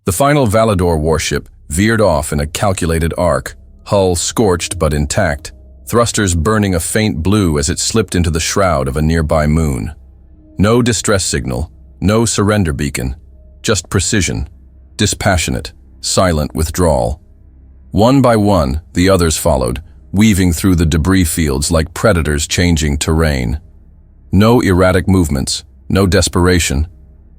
The final Valador warship veered off in a calculated arc, hull scorched but intact, thrusters burning a faint blue as it slipped into the shroud of a nearby moon. No distress signal, no surrender beacon, just precision, dispassionate, silent withdrawal. One by one, the others followed, weaving through the debris fields like predators changing terrain. No erratic movements, no desperation.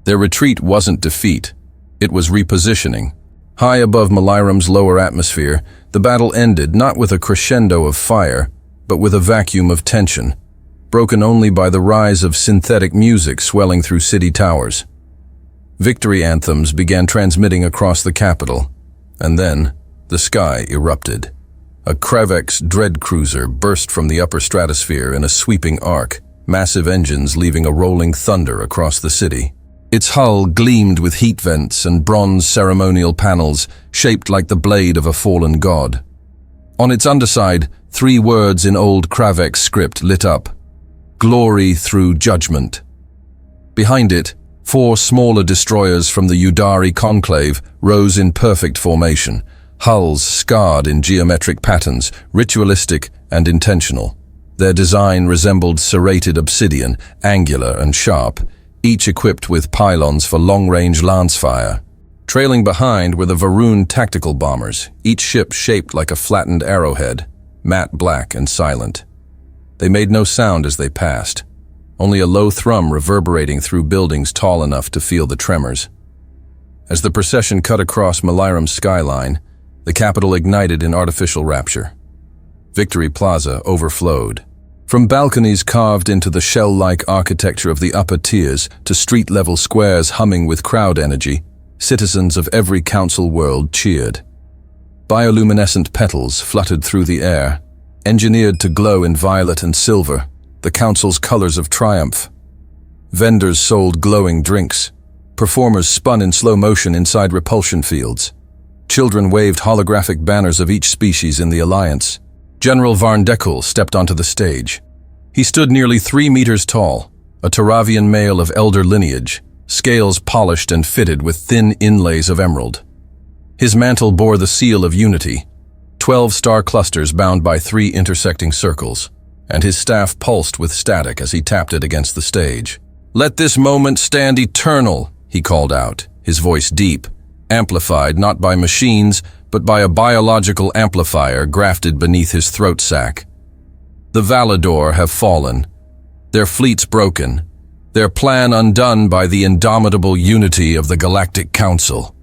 Their retreat wasn't defeat. It was repositioning. High above Malairam's lower atmosphere, the battle ended not with a crescendo of fire, but with a vacuum of tension, broken only by the rise of synthetic music swelling through city towers. Victory anthems began transmitting across the capital, and then the sky erupted. A Kravex dread cruiser burst from the upper stratosphere in a sweeping arc, massive engines leaving a rolling thunder across the city. Its hull gleamed with heat vents and bronze ceremonial panels shaped like the blade of a fallen god. On its underside, 3 words in old Kravex script lit up: "Glory through judgment." Behind it, 4 smaller destroyers from the Udari conclave rose in perfect formation, hulls scarred in geometric patterns, ritualistic and intentional. Their design resembled serrated obsidian, angular and sharp, each equipped with pylons for long-range lance fire. Trailing behind were the Varun tactical bombers, each ship shaped like a flattened arrowhead, matte black and silent. They made no sound as they passed, only a low thrum reverberating through buildings tall enough to feel the tremors. As the procession cut across Malairam's skyline, the capital ignited in artificial rapture. Victory Plaza overflowed. From balconies carved into the shell-like architecture of the upper tiers to street-level squares humming with crowd energy, citizens of every council world cheered. Bioluminescent petals fluttered through the air, engineered to glow in violet and silver, the council's colors of triumph. Vendors sold glowing drinks. Performers spun in slow motion inside repulsion fields. Children waved holographic banners of each species in the alliance. General Varndekul stepped onto the stage. He stood nearly 3 meters tall, a Taravian male of elder lineage, scales polished and fitted with thin inlays of emerald. His mantle bore the seal of unity, 12 star clusters bound by 3 intersecting circles, and his staff pulsed with static as he tapped it against the stage. "Let this moment stand eternal," he called out, his voice deep, amplified not by machines, but by a biological amplifier grafted beneath his throat sac. "The Valador have fallen, their fleets broken, their plan undone by the indomitable unity of the Galactic Council."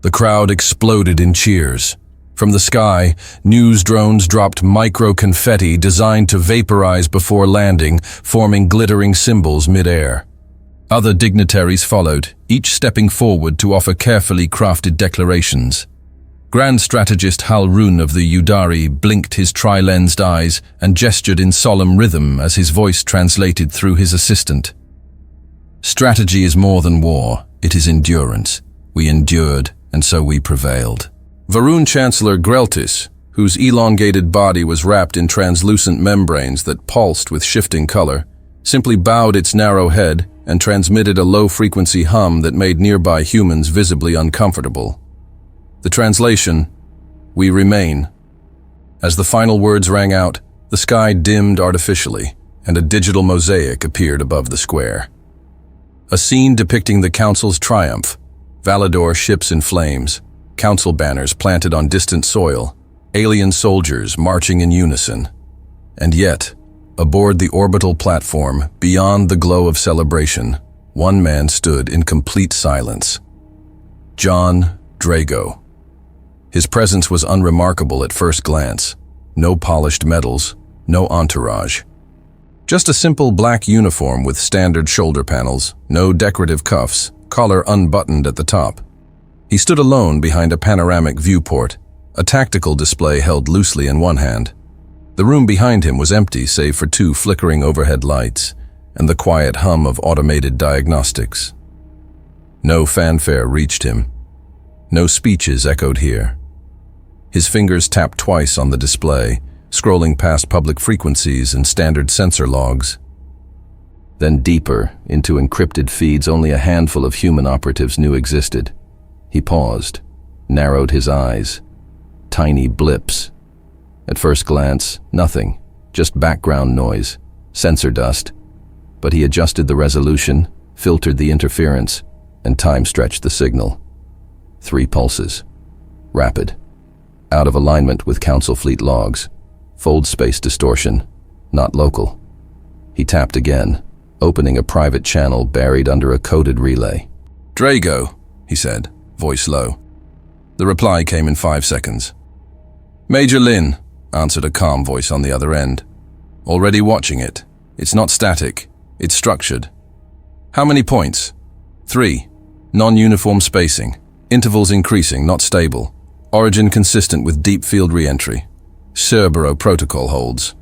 The crowd exploded in cheers. From the sky, news drones dropped micro-confetti designed to vaporize before landing, forming glittering symbols mid-air. Other dignitaries followed, each stepping forward to offer carefully crafted declarations. Grand Strategist Halrun of the Udari blinked his tri-lensed eyes and gestured in solemn rhythm as his voice translated through his assistant. "Strategy is more than war, it is endurance. We endured, and so we prevailed." Varun Chancellor Greltis, whose elongated body was wrapped in translucent membranes that pulsed with shifting color, simply bowed its narrow head and transmitted a low-frequency hum that made nearby humans visibly uncomfortable. The translation: "We remain." As the final words rang out, the sky dimmed artificially, and a digital mosaic appeared above the square. A scene depicting the Council's triumph: Valador ships in flames, Council banners planted on distant soil, alien soldiers marching in unison. And yet, aboard the orbital platform, beyond the glow of celebration, one man stood in complete silence. John Drago. His presence was unremarkable at first glance. No polished medals, no entourage. Just a simple black uniform with standard shoulder panels, no decorative cuffs, collar unbuttoned at the top. He stood alone behind a panoramic viewport, a tactical display held loosely in one hand. The room behind him was empty save for 2 flickering overhead lights and the quiet hum of automated diagnostics. No fanfare reached him. No speeches echoed here. His fingers tapped twice on the display, scrolling past public frequencies and standard sensor logs. Then deeper, into encrypted feeds only a handful of human operatives knew existed. He paused, narrowed his eyes. Tiny blips. At first glance, nothing, just background noise, sensor dust. But he adjusted the resolution, filtered the interference, and time-stretched the signal. 3 pulses. Rapid. Out of alignment with Council Fleet logs. Fold space distortion. Not local. He tapped again, opening a private channel buried under a coded relay. "Drago," he said, voice low. The reply came in 5 seconds. "Major Lin," answered a calm voice on the other end. "Already watching it. It's not static. It's structured." "How many points?" 3. Non-uniform spacing. Intervals increasing, not stable. Origin consistent with deep field re-entry. Cerberus protocol holds.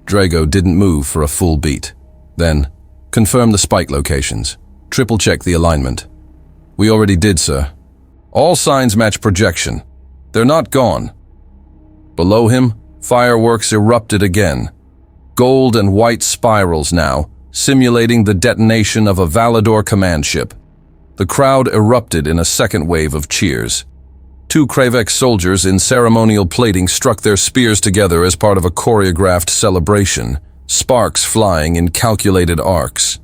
Drago didn't move for a full beat. Then, confirm the spike locations. Triple-check the alignment. "We already did, sir. All signs match projection. They're not gone." Below him, fireworks erupted again. Gold and white spirals now, simulating the detonation of a Valador command ship. The crowd erupted in a second wave of cheers. 2 Kravex soldiers in ceremonial plating struck their spears together as part of a choreographed celebration, sparks flying in calculated arcs.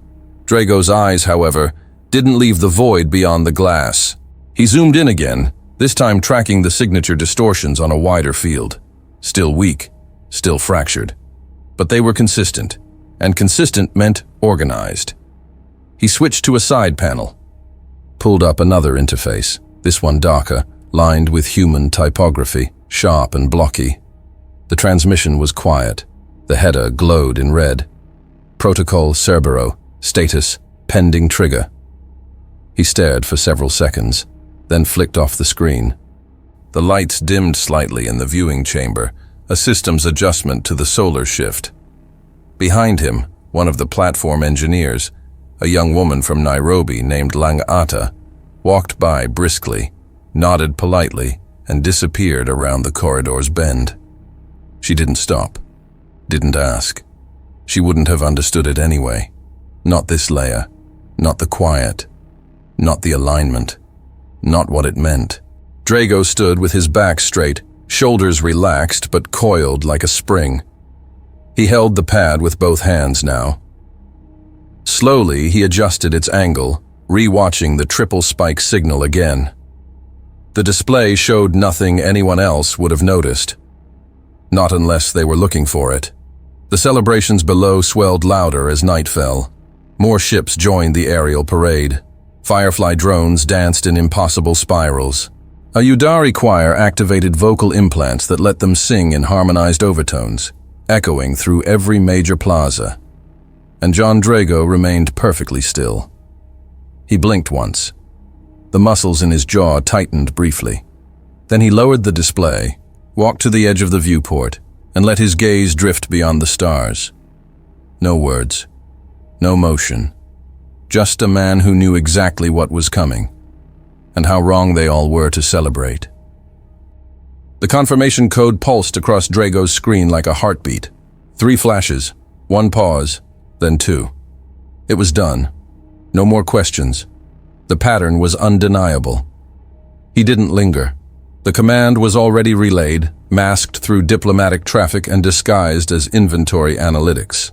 Drago's eyes, however, didn't leave the void beyond the glass. He zoomed in again, this time tracking the signature distortions on a wider field. Still weak, still fractured. But they were consistent, and consistent meant organized. He switched to a side panel, pulled up another interface, this one darker, lined with human typography, sharp and blocky. The transmission was quiet. The header glowed in red. Protocol Cerberus, status, pending trigger. He stared for several seconds, then flicked off the screen. The lights dimmed slightly in the viewing chamber, a systems adjustment to the solar shift. Behind him, one of the platform engineers, a young woman from Nairobi named Langata, walked by briskly, nodded politely, and disappeared around the corridor's bend. She didn't stop, didn't ask. She wouldn't have understood it anyway. Not this layer, not the quiet, not the alignment, not what it meant. Drago stood with his back straight, shoulders relaxed but coiled like a spring. He held the pad with both hands now. Slowly, he adjusted its angle, re-watching the triple spike signal again. The display showed nothing anyone else would have noticed. Not unless they were looking for it. The celebrations below swelled louder as night fell. More ships joined the aerial parade. Firefly drones danced in impossible spirals. A Yudari choir activated vocal implants that let them sing in harmonized overtones, echoing through every major plaza. And John Drago remained perfectly still. He blinked once. The muscles in his jaw tightened briefly. Then he lowered the display, walked to the edge of the viewport, and let his gaze drift beyond the stars. No words, no motion. Just a man who knew exactly what was coming, and how wrong they all were to celebrate. The confirmation code pulsed across Drago's screen like a heartbeat. 3 flashes, 1 pause, then 2. It was done. No more questions. The pattern was undeniable. He didn't linger. The command was already relayed, masked through diplomatic traffic and disguised as inventory analytics.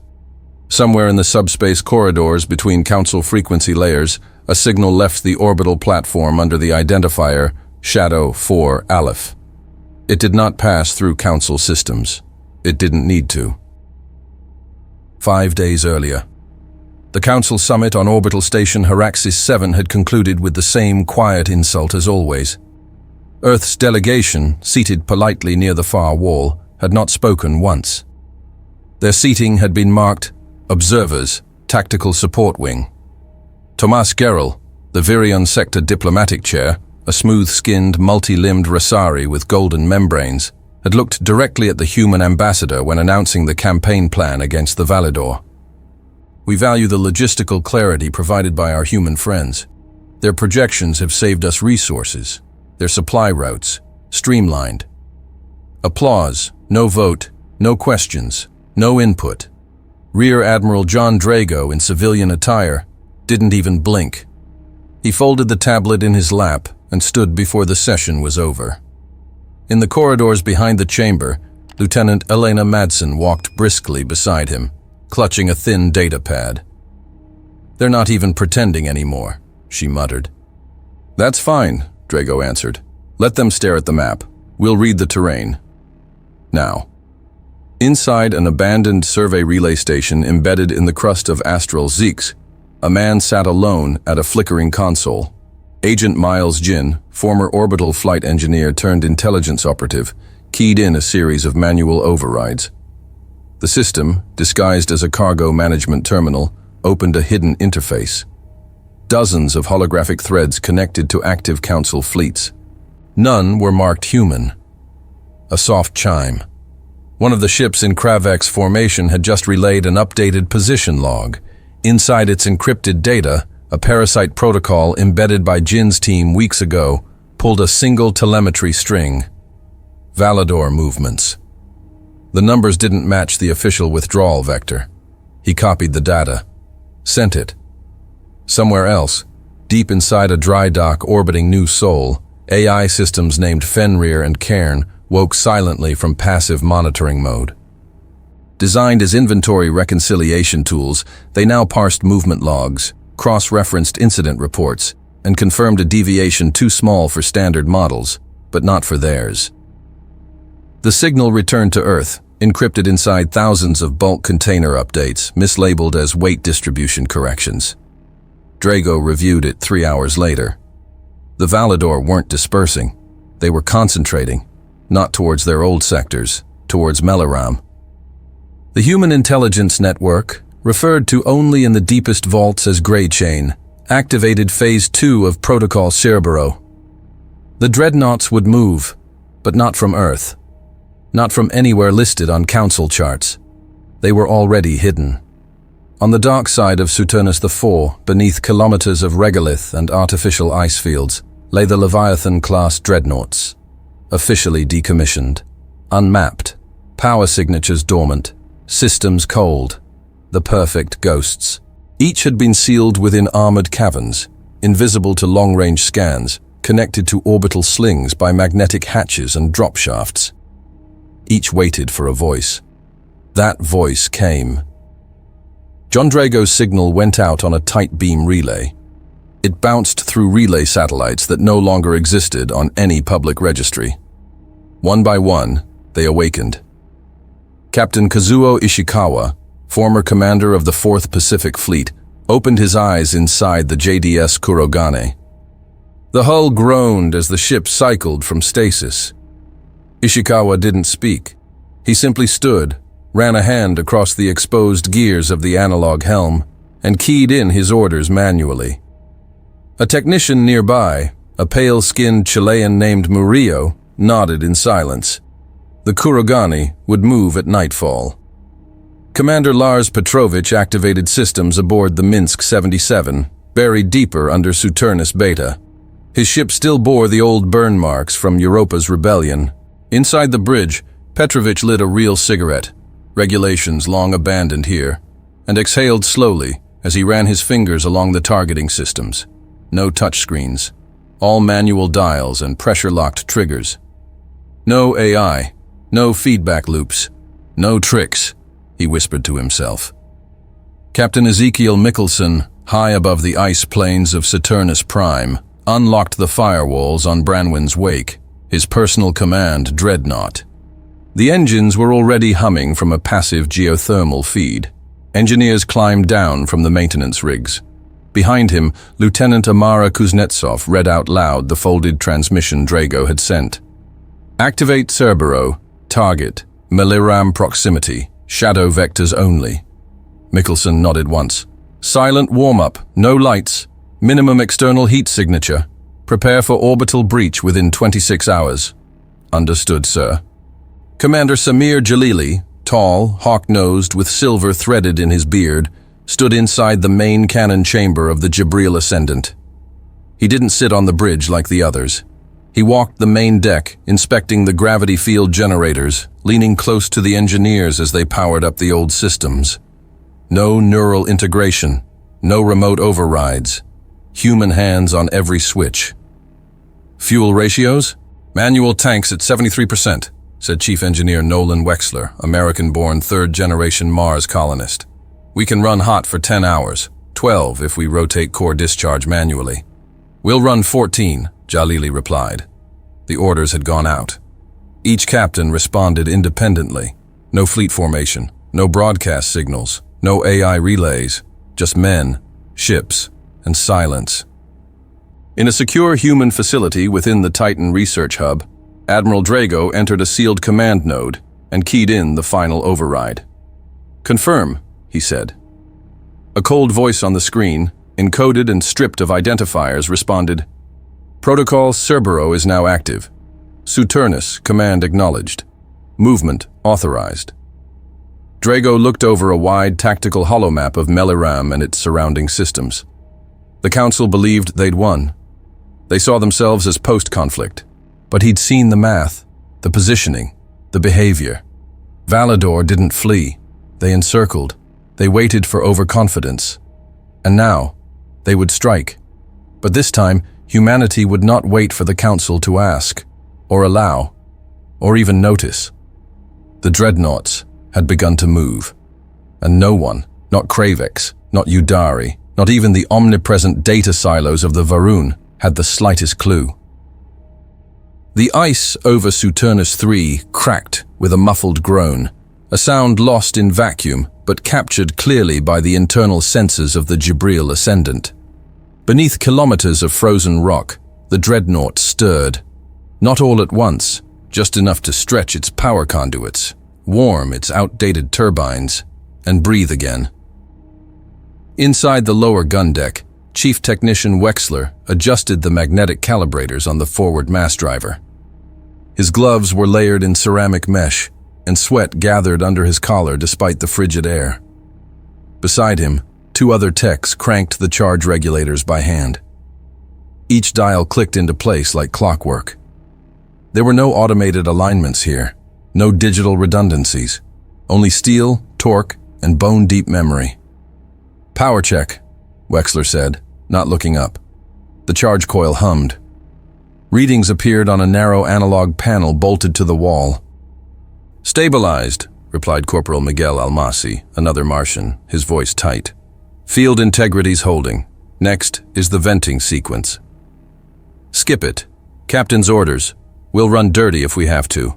Somewhere in the subspace corridors between Council frequency layers, a signal left the orbital platform under the identifier Shadow 4 Aleph. It did not pass through Council systems. It didn't need to. 5 days earlier, the Council summit on orbital station Heraxis 7 had concluded with the same quiet insult as always. Earth's delegation, seated politely near the far wall, had not spoken once. Their seating had been marked Observers, Tactical Support Wing. Tomas Gerrel, the Virion Sector Diplomatic Chair, a smooth-skinned, multi-limbed Rasari with golden membranes, had looked directly at the human ambassador when announcing the campaign plan against the Valador. We value the logistical clarity provided by our human friends. Their projections have saved us resources, their supply routes, streamlined. Applause, no vote, no questions, no input. Rear Admiral John Drago, in civilian attire, didn't even blink. He folded the tablet in his lap, and stood before the session was over. In the corridors behind the chamber, Lieutenant Elena Madsen walked briskly beside him, clutching a thin data pad. "They're not even pretending anymore," she muttered. "That's fine," Drago answered. "Let them stare at the map. We'll read the terrain." Now. Inside an abandoned survey relay station embedded in the crust of astral Zeeks, a man sat alone at a flickering console. Agent Miles Jin, former orbital flight engineer turned intelligence operative, keyed in a series of manual overrides. The system, disguised as a cargo management terminal, opened a hidden interface. Dozens of holographic threads connected to active Council fleets. None were marked human. A soft chime. One of the ships in Kravex formation had just relayed an updated position log. Inside its encrypted data, a parasite protocol embedded by Jin's team weeks ago pulled a single telemetry string. Valador movements. The numbers didn't match the official withdrawal vector. He copied the data. Sent it. Somewhere else, deep inside a dry dock orbiting New Sol, AI systems named Fenrir and Cairn woke silently from passive monitoring mode. Designed as inventory reconciliation tools, they now parsed movement logs, cross-referenced incident reports, and confirmed a deviation too small for standard models, but not for theirs. The signal returned to Earth, encrypted inside thousands of bulk container updates, mislabeled as weight distribution corrections. Drago reviewed it 3 hours later. The Valador weren't dispersing. They were concentrating, not towards their old sectors, towards Melaram. The Human Intelligence Network, referred to only in the deepest vaults as Grey Chain, activated Phase 2 of Protocol Cerbero. The dreadnoughts would move, but not from Earth. Not from anywhere listed on Council charts. They were already hidden. On the dark side of Saturnus IV, beneath kilometers of regolith and artificial ice fields, lay the Leviathan-class dreadnoughts. Officially decommissioned, unmapped, power signatures dormant, systems cold, the perfect ghosts. Each had been sealed within armored caverns, invisible to long-range scans, connected to orbital slings by magnetic hatches and drop shafts. Each waited for a voice. That voice came. John Drago's signal went out on a tight beam relay. It bounced through relay satellites that no longer existed on any public registry. One by one, they awakened. Captain Kazuo Ishikawa, former commander of the 4th Pacific Fleet, opened his eyes inside the JDS Kurogane. The hull groaned as the ship cycled from stasis. Ishikawa didn't speak. He simply stood, ran a hand across the exposed gears of the analog helm, and keyed in his orders manually. A technician nearby, a pale-skinned Chilean named Murillo, nodded in silence. The Kurogane would move at nightfall. Commander Lars Petrovich activated systems aboard the Minsk 77, buried deeper under Saturnus Beta. His ship still bore the old burn marks from Europa's rebellion. Inside the bridge, Petrovich lit a real cigarette, regulations long abandoned here, and exhaled slowly as he ran his fingers along the targeting systems. No touchscreens, all manual dials and pressure-locked triggers. No AI, no feedback loops, no tricks, he whispered to himself. Captain Ezekiel Mikkelsen, high above the ice plains of Saturnus Prime, unlocked the firewalls on Branwen's wake, his personal command dreadnought. The engines were already humming from a passive geothermal feed. Engineers climbed down from the maintenance rigs. Behind him, Lieutenant Amara Kuznetsov read out loud the folded transmission Drago had sent. Activate Cerbero, target, Meliram proximity, shadow vectors only. Mikkelsen nodded once. Silent warm-up, no lights, minimum external heat signature. Prepare for orbital breach within 26 hours. Understood, sir. Commander Samir Jalili, tall, hawk-nosed, with silver threaded in his beard, stood inside the main cannon chamber of the Jibril Ascendant. He didn't sit on the bridge like the others. He walked the main deck, inspecting the gravity field generators, leaning close to the engineers as they powered up the old systems. No neural integration, no remote overrides, human hands on every switch. Fuel ratios? Manual tanks at 73%, said Chief Engineer Nolan Wexler, American-born third-generation Mars colonist. We can run hot for 10 hours, 12 if we rotate core discharge manually. We'll run 14, Jalili replied. The orders had gone out. Each captain responded independently. No fleet formation, no broadcast signals, no AI relays, just men, ships, and silence. In a secure human facility within the Titan research hub, Admiral Drago entered a sealed command node and keyed in the final override. "Confirm," he said. A cold voice on the screen, encoded and stripped of identifiers, responded, "Protocol Cerberus is now active. Saturnus, command acknowledged. Movement authorized." Drago looked over a wide tactical holomap of Meliram and its surrounding systems. The Council believed they'd won. They saw themselves as post-conflict. But he'd seen the math, the positioning, the behavior. Valador didn't flee. They encircled. They waited for overconfidence. And now, they would strike. But this time, humanity would not wait for the Council to ask, or allow, or even notice. The dreadnoughts had begun to move. And no one, not Kravex, not Udari, not even the omnipresent data silos of the Varun, had the slightest clue. The ice over Saturnus 3 cracked with a muffled groan, a sound lost in vacuum but captured clearly by the internal sensors of the Jibril Ascendant. Beneath kilometers of frozen rock, the dreadnought stirred. Not all at once, just enough to stretch its power conduits, warm its outdated turbines, and breathe again. Inside the lower gun deck, Chief Technician Wexler adjusted the magnetic calibrators on the forward mass driver. His gloves were layered in ceramic mesh, and sweat gathered under his collar despite the frigid air. Beside him, two other techs cranked the charge regulators by hand. Each dial clicked into place like clockwork. There were no automated alignments here, no digital redundancies, only steel, torque, and bone-deep memory. "Power check," Wexler said, not looking up. The charge coil hummed. Readings appeared on a narrow analog panel bolted to the wall. "Stabilized," replied Corporal Miguel Almasi, another Martian, his voice tight. "Field integrity's holding. Next is the venting sequence." "Skip it. Captain's orders. We'll run dirty if we have to."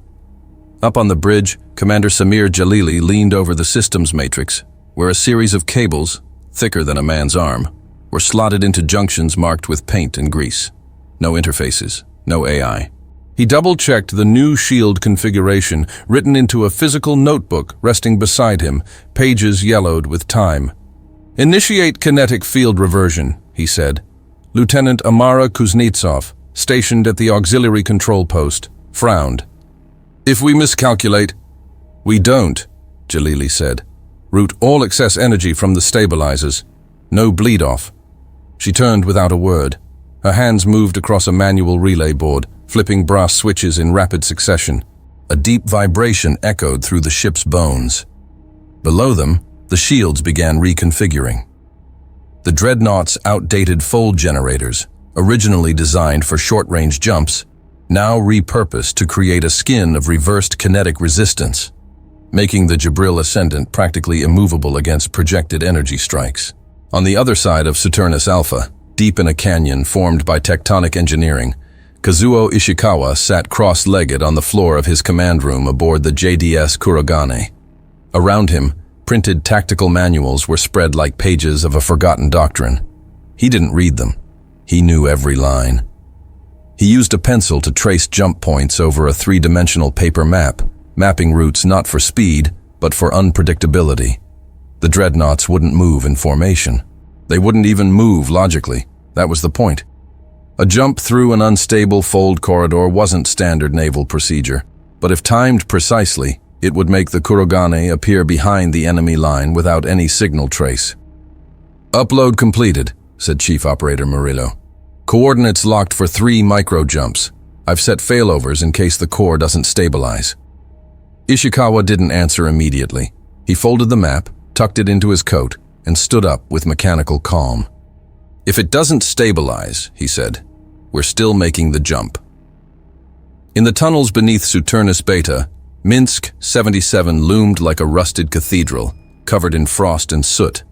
Up on the bridge, Commander Samir Jalili leaned over the systems matrix, where a series of cables, thicker than a man's arm, were slotted into junctions marked with paint and grease. No interfaces, no AI. He double-checked the new shield configuration written into a physical notebook resting beside him, pages yellowed with time. "Initiate kinetic field reversion," he said. Lieutenant Amara Kuznetsov, stationed at the auxiliary control post, frowned. "If we miscalculate—" "We don't," Jalili said. "Route all excess energy from the stabilizers. No bleed-off." She turned without a word. Her hands moved across a manual relay board, flipping brass switches in rapid succession. A deep vibration echoed through the ship's bones. Below them, the shields began reconfiguring. The dreadnought's outdated fold generators, originally designed for short-range jumps, now repurposed to create a skin of reversed kinetic resistance, making the Jibril Ascendant practically immovable against projected energy strikes. On the other side of Saturnus Alpha, deep in a canyon formed by tectonic engineering, Kazuo Ishikawa sat cross-legged on the floor of his command room aboard the JDS Kurogane. Around him, printed tactical manuals were spread like pages of a forgotten doctrine. He didn't read them. He knew every line. He used a pencil to trace jump points over a three-dimensional paper map, mapping routes not for speed, but for unpredictability. The dreadnoughts wouldn't move in formation. They wouldn't even move logically. That was the point. A jump through an unstable fold corridor wasn't standard naval procedure, but if timed precisely, it would make the Kurogane appear behind the enemy line without any signal trace. "Upload completed," said Chief Operator Murillo. "Coordinates locked for 3 micro-jumps. I've set failovers in case the core doesn't stabilize." Ishikawa didn't answer immediately. He folded the map, tucked it into his coat, and stood up with mechanical calm. "If it doesn't stabilize," he said, We're still making the jump. In the tunnels beneath Saturnus Beta, Minsk 77 loomed like a rusted cathedral, covered in frost and soot.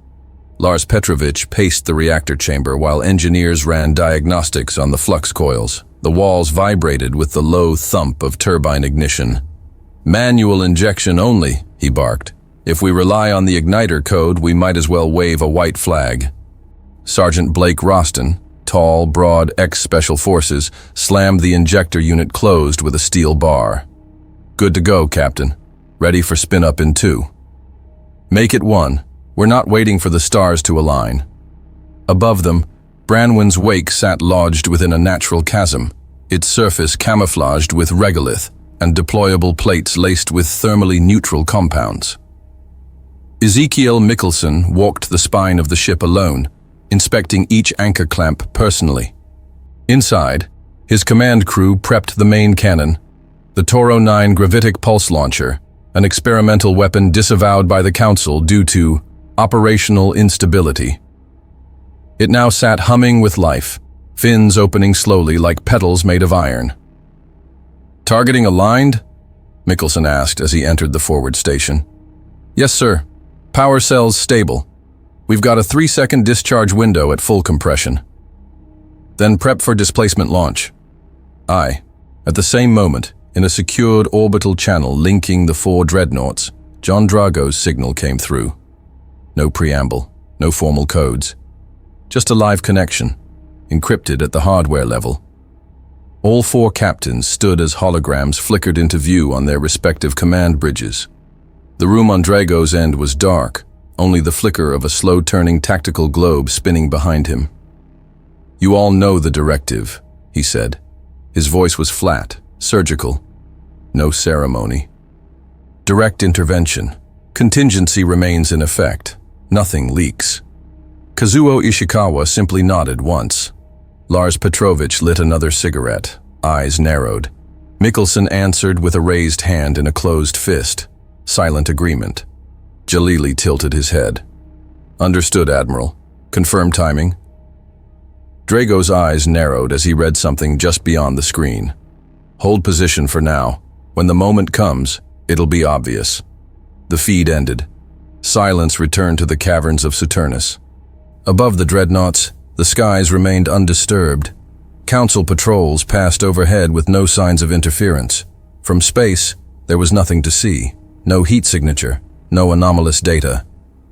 Lars Petrovich paced the reactor chamber while engineers ran diagnostics on the flux coils. The walls vibrated with the low thump of turbine ignition. "Manual injection only," he barked. "If we rely on the igniter code, we might as well wave a white flag." Sergeant Blake Roston, tall, broad, ex-Special Forces, slammed the injector unit closed with a steel bar. "Good to go, Captain. Ready for spin-up in 2. Make it 1. We're not waiting for the stars to align." Above them, Branwen's wake sat lodged within a natural chasm, its surface camouflaged with regolith and deployable plates laced with thermally neutral compounds. Ezekiel Mikkelsen walked the spine of the ship alone, inspecting each anchor clamp personally. Inside, his command crew prepped the main cannon, the Toro 9 gravitic pulse launcher, an experimental weapon disavowed by the Council due to operational instability. It now sat humming with life, fins opening slowly like petals made of iron. "Targeting aligned?" Mikkelsen asked as he entered the forward station. "Yes, sir. Power cells stable. We've got a 3-second discharge window at full compression." "Then prep for displacement launch." Aye. At the same moment, in a secured orbital channel linking the 4 dreadnoughts, John Drago's signal came through. No preamble, no formal codes. Just a live connection, encrypted at the hardware level. All 4 captains stood as holograms flickered into view on their respective command bridges. The room on Drago's end was dark, only the flicker of a slow-turning tactical globe spinning behind him. "You all know the directive," he said. His voice was flat, surgical. No ceremony. "Direct intervention. Contingency remains in effect. Nothing leaks." Kazuo Ishikawa simply nodded once. Lars Petrovich lit another cigarette, eyes narrowed. Mikkelsen answered with a raised hand and a closed fist. Silent agreement. Jalili tilted his head. "Understood, Admiral. Confirm timing." Drago's eyes narrowed as he read something just beyond the screen. "Hold position for now. When the moment comes, it'll be obvious." The feed ended. Silence returned to the caverns of Saturnus. Above the dreadnoughts, the skies remained undisturbed. Council patrols passed overhead with no signs of interference. From space, there was nothing to see. No heat signature, no anomalous data.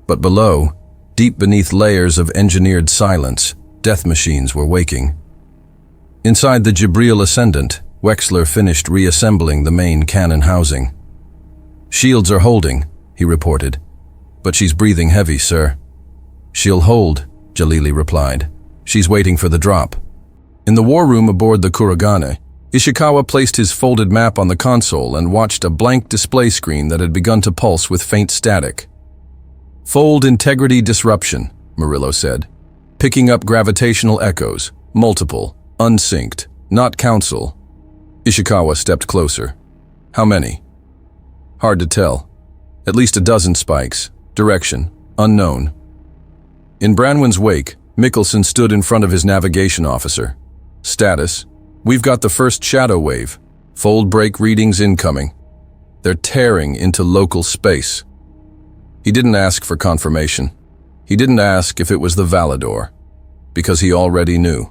But below, deep beneath layers of engineered silence, death machines were waking. Inside the Jibril Ascendant, Wexler finished reassembling the main cannon housing. "Shields are holding," he reported. "But she's breathing heavy, sir." "She'll hold," Jalili replied. "She's waiting for the drop." In the war room aboard the Kuragane, Ishikawa placed his folded map on the console and watched a blank display screen that had begun to pulse with faint static. "Fold integrity disruption," Murillo said. "Picking up gravitational echoes, multiple, unsynced, not Council." Ishikawa stepped closer. "How many?" "Hard to tell. At least a dozen spikes. Direction, unknown." In Branwen's wake, Mikkelsen stood in front of his navigation officer. "Status: We've got the first shadow wave. Fold break readings incoming. They're tearing into local space." He didn't ask for confirmation. He didn't ask if it was the Valador, because he already knew.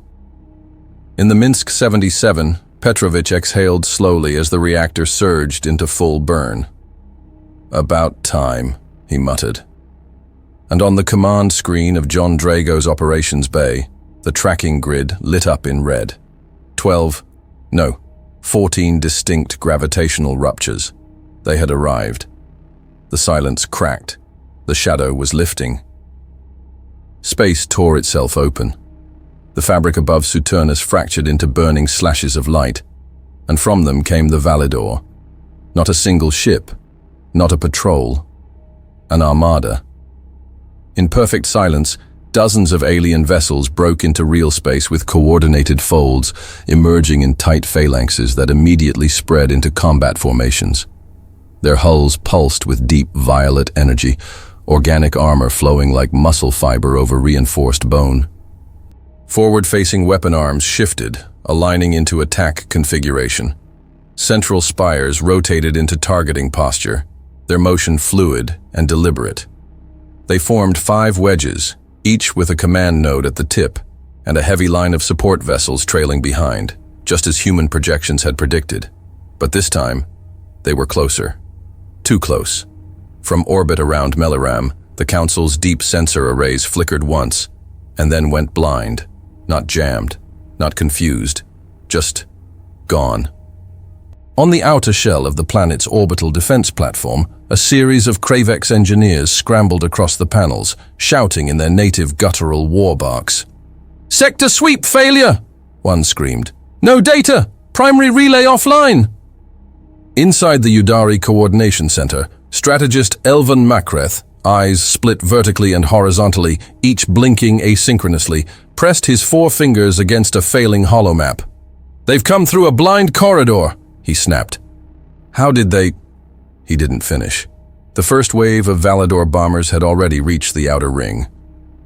In the Minsk 77, Petrovich exhaled slowly as the reactor surged into full burn. "About time," he muttered. And on the command screen of John Drago's operations bay, the tracking grid lit up in red. 14 distinct gravitational ruptures. They had arrived. The silence cracked. The shadow was lifting. Space tore itself open. The fabric above Saturnus fractured into burning slashes of light, and from them came the Valador. Not a single ship, not a patrol, an armada. In perfect silence, dozens of alien vessels broke into real space with coordinated folds, emerging in tight phalanxes that immediately spread into combat formations. Their hulls pulsed with deep violet energy, organic armor flowing like muscle fiber over reinforced bone. Forward-facing weapon arms shifted, aligning into attack configuration. Central spires rotated into targeting posture, their motion fluid and deliberate. They formed 5 wedges, each with a command node at the tip, and a heavy line of support vessels trailing behind, just as human projections had predicted. But this time, they were closer. Too close. From orbit around Meliram, the Council's deep sensor arrays flickered once, and then went blind. Not jammed, not confused, just gone. On the outer shell of the planet's orbital defense platform, a series of Kravex engineers scrambled across the panels, shouting in their native guttural war barks. "Sector sweep failure!" one screamed. "No data! Primary relay offline!" Inside the Udari Coordination Center, strategist Elvan Makreth, eyes split vertically and horizontally, each blinking asynchronously, pressed his 4 fingers against a failing holomap. "They've come through a blind corridor," he snapped. "How did they—" He didn't finish. The first wave of Valador bombers had already reached the outer ring.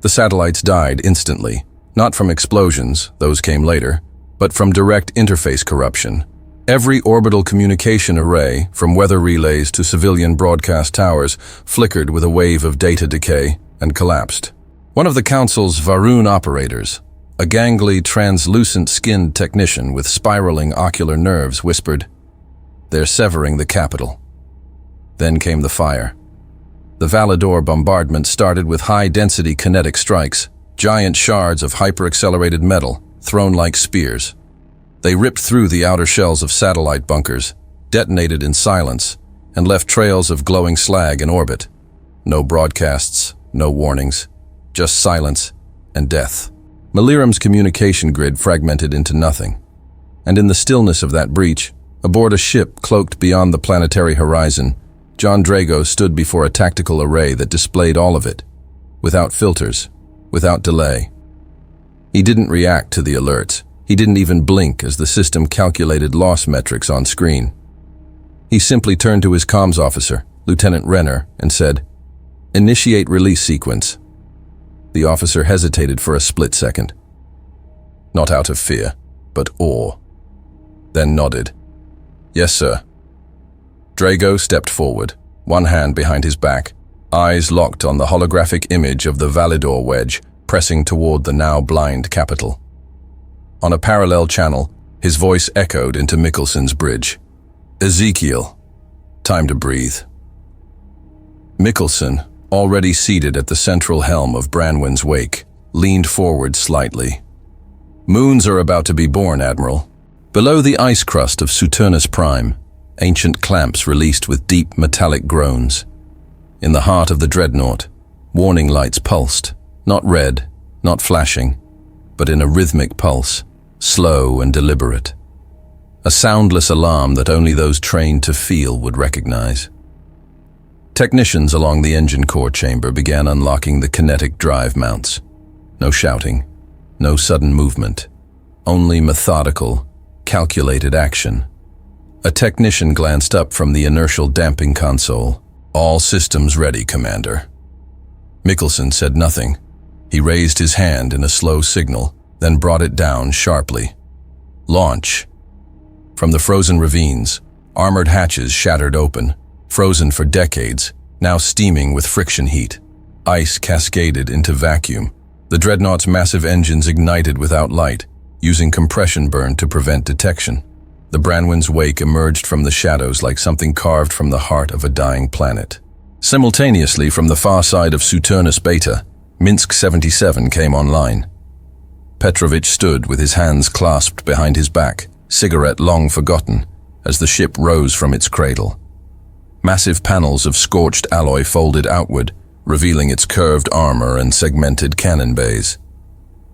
The satellites died instantly, not from explosions, those came later, but from direct interface corruption. Every orbital communication array, from weather relays to civilian broadcast towers, flickered with a wave of data decay and collapsed. One of the Council's Varun operators, a gangly, translucent-skinned technician with spiraling ocular nerves, whispered, "They're severing the capital." Then came the fire. The Valador bombardment started with high-density kinetic strikes, giant shards of hyper-accelerated metal, thrown like spears. They ripped through the outer shells of satellite bunkers, detonated in silence, and left trails of glowing slag in orbit. No broadcasts, no warnings, just silence and death. Meliram's communication grid fragmented into nothing. And in the stillness of that breach, aboard a ship cloaked beyond the planetary horizon, John Drago stood before a tactical array that displayed all of it, without filters, without delay. He didn't react to the alerts. He didn't even blink as the system calculated loss metrics on screen. He simply turned to his comms officer, Lieutenant Renner, and said, "Initiate release sequence." The officer hesitated for a split second. Not out of fear, but awe. Then nodded. "Yes, sir." Drago stepped forward, one hand behind his back, eyes locked on the holographic image of the Valador wedge pressing toward the now blind capital. On a parallel channel, his voice echoed into Mickelson's bridge. "Ezekiel, time to breathe." Mickelson, already seated at the central helm of Branwen's wake, leaned forward slightly. "Moons are about to be born, Admiral." Below the ice crust of Saturnus Prime, ancient clamps released with deep metallic groans. In the heart of the dreadnought, warning lights pulsed, not red, not flashing, but in a rhythmic pulse, slow and deliberate. A soundless alarm that only those trained to feel would recognize. Technicians along the engine core chamber began unlocking the kinetic drive mounts. No shouting, no sudden movement, only methodical, calculated action. A technician glanced up from the inertial damping console. "All systems ready, Commander." Mickelson said nothing. He raised his hand in a slow signal, then brought it down sharply. "Launch." From the frozen ravines, armored hatches shattered open, frozen for decades, now steaming with friction heat. Ice cascaded into vacuum. The dreadnought's massive engines ignited without light, using compression burn to prevent detection. The Branwen's wake emerged from the shadows like something carved from the heart of a dying planet. Simultaneously, from the far side of Saturnus Beta, Minsk 77 came online. Petrovich stood with his hands clasped behind his back, cigarette long forgotten, as the ship rose from its cradle. Massive panels of scorched alloy folded outward, revealing its curved armor and segmented cannon bays.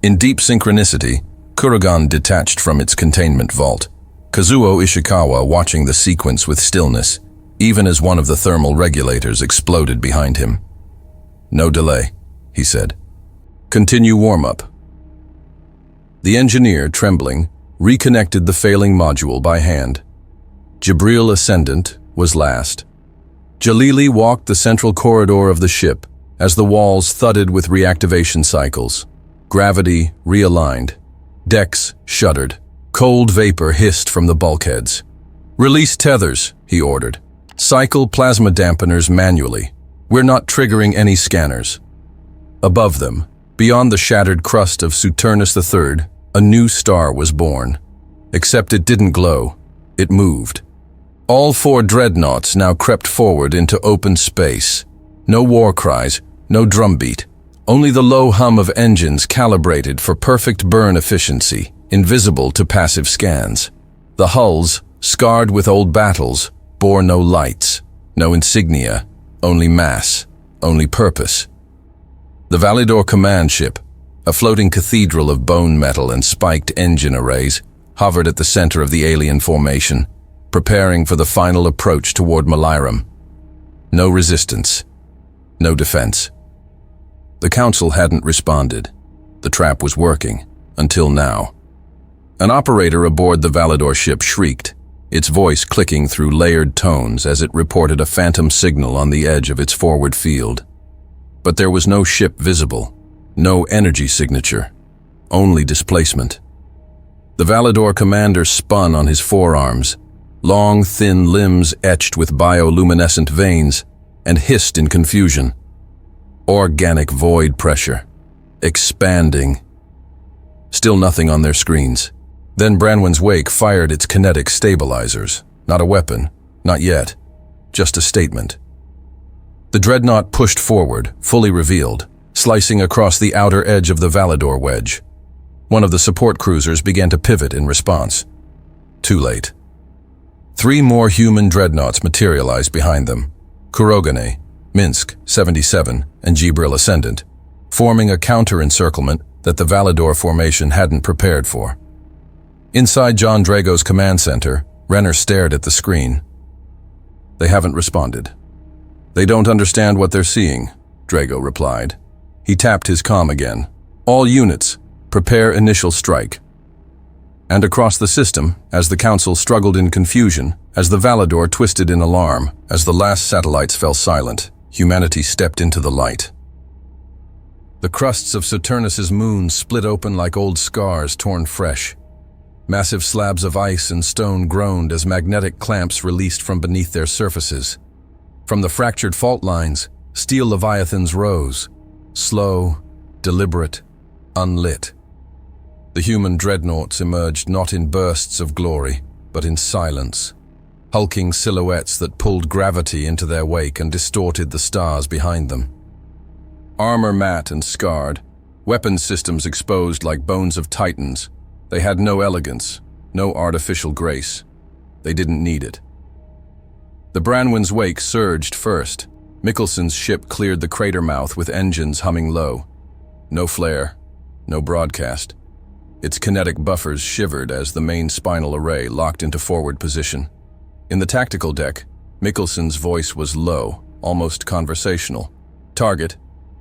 In deep synchronicity, Kurgan detached from its containment vault, Kazuo Ishikawa watching the sequence with stillness, even as one of the thermal regulators exploded behind him. "No delay," he said. "Continue warm-up." The engineer, trembling, reconnected the failing module by hand. Jibril Ascendant was last. Jalili walked the central corridor of the ship as the walls thudded with reactivation cycles. Gravity realigned. Decks shuddered. Cold vapor hissed from the bulkheads. "Release tethers," he ordered. "Cycle plasma dampeners manually. We're not triggering any scanners." Above them, beyond the shattered crust of Saturnus III, a new star was born. Except it didn't glow. It moved. All 4 dreadnoughts now crept forward into open space. No war cries, no drumbeat. Only the low hum of engines calibrated for perfect burn efficiency, invisible to passive scans. The hulls, scarred with old battles, bore no lights, no insignia, only mass, only purpose. The Validor command ship, a floating cathedral of bone metal and spiked engine arrays, hovered at the center of the alien formation, preparing for the final approach toward Malairam. No resistance, no defense. The Council hadn't responded. The trap was working, until now. An operator aboard the Validor ship shrieked, its voice clicking through layered tones as it reported a phantom signal on the edge of its forward field. But there was no ship visible, no energy signature, only displacement. The Validor commander spun on his forearms, long, thin limbs etched with bioluminescent veins, and hissed in confusion. Organic void pressure, expanding. Still nothing on their screens. Then Branwen's Wake fired its kinetic stabilizers. Not a weapon, not yet, just a statement. The dreadnought pushed forward, fully revealed, slicing across the outer edge of the Validor wedge. One of the support cruisers began to pivot in response. Too late. 3 more human dreadnoughts materialized behind them. Kurogane, Minsk, 77, and Gibril Ascendant, forming a counter-encirclement that the Validor formation hadn't prepared for. Inside John Drago's command center, Renner stared at the screen. "They haven't responded. They don't understand what they're seeing," Drago replied. He tapped his comm again. "All units, prepare initial strike." And across the system, as the Council struggled in confusion, as the Validor twisted in alarm, as the last satellites fell silent, humanity stepped into the light. The crusts of Saturnus's moon split open like old scars torn fresh. Massive slabs of ice and stone groaned as magnetic clamps released from beneath their surfaces. From the fractured fault lines, steel leviathans rose, slow, deliberate, unlit. The human dreadnoughts emerged not in bursts of glory, but in silence, hulking silhouettes that pulled gravity into their wake and distorted the stars behind them. Armor matte and scarred, weapons systems exposed like bones of titans, they had no elegance, no artificial grace. They didn't need it. The Branwen's Wake surged first. Mikkelson's ship cleared the crater mouth with engines humming low. No flare, no broadcast. Its kinetic buffers shivered as the main spinal array locked into forward position. In the tactical deck, Mikkelson's voice was low, almost conversational. Target,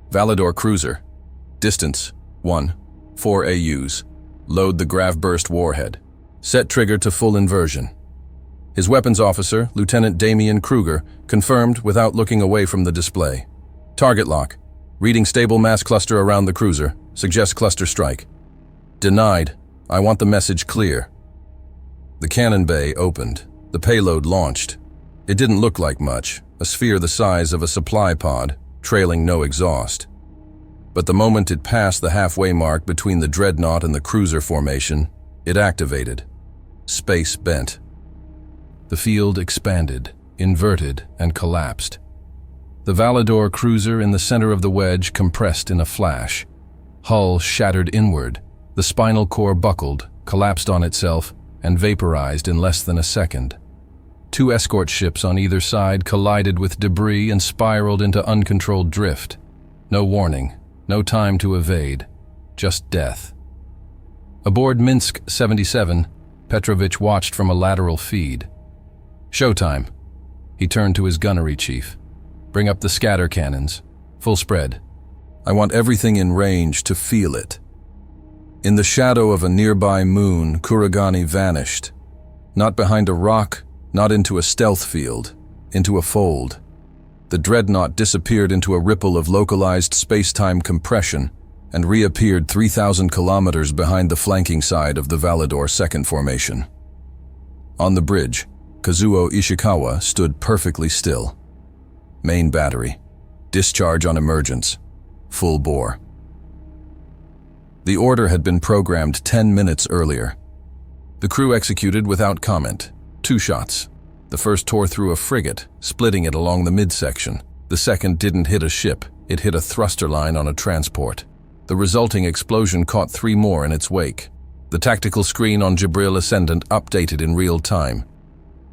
Validor cruiser. Distance, 1, 4 AUs. Load the Gravburst warhead. Set trigger to full inversion. His weapons officer, Lieutenant Damian Kruger, confirmed without looking away from the display. Target lock. Reading stable mass cluster around the cruiser. Suggest cluster strike. Denied. I want the message clear. The cannon bay opened. The payload launched. It didn't look like much, a sphere the size of a supply pod, trailing no exhaust. But the moment it passed the halfway mark between the dreadnought and the cruiser formation, it activated. Space bent. The field expanded, inverted, and collapsed. The Validor cruiser in the center of the wedge compressed in a flash. Hull shattered inward. The spinal core buckled, collapsed on itself, and vaporized in less than a second. 2 escort ships on either side collided with debris and spiraled into uncontrolled drift. No warning, no time to evade, just death. Aboard Minsk 77, Petrovich watched from a lateral feed. Showtime. He turned to his gunnery chief. Bring up the scatter cannons. Full spread. I want everything in range to feel it. In the shadow of a nearby moon, Kurogane vanished. Not behind a rock, not into a stealth field, into a fold. The dreadnought disappeared into a ripple of localized space-time compression, and reappeared 3,000 kilometers behind the flanking side of the Valador Second Formation. On the bridge, Kazuo Ishikawa stood perfectly still. Main battery. Discharge on emergence. Full bore. The order had been programmed 10 minutes earlier. The crew executed without comment. 2 shots. The first tore through a frigate, splitting it along the midsection. The second didn't hit a ship, it hit a thruster line on a transport. The resulting explosion caught 3 more in its wake. The tactical screen on Jibril Ascendant updated in real time.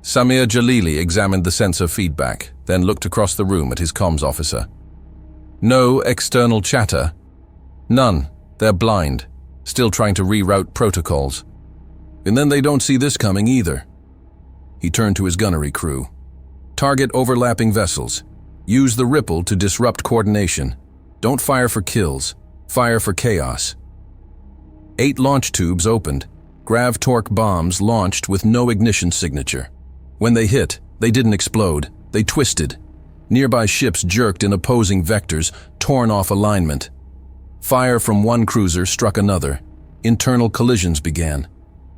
Samir Jalili examined the sensor feedback, then looked across the room at his comms officer. No external chatter. None. They're blind, still trying to reroute protocols. And then they don't see this coming either. He turned to his gunnery crew. Target overlapping vessels. Use the ripple to disrupt coordination. Don't fire for kills. Fire for chaos. 8 launch tubes opened. Grav torque bombs launched with no ignition signature. When they hit, they didn't explode. They twisted. Nearby ships jerked in opposing vectors, torn off alignment. Fire from one cruiser struck another. Internal collisions began.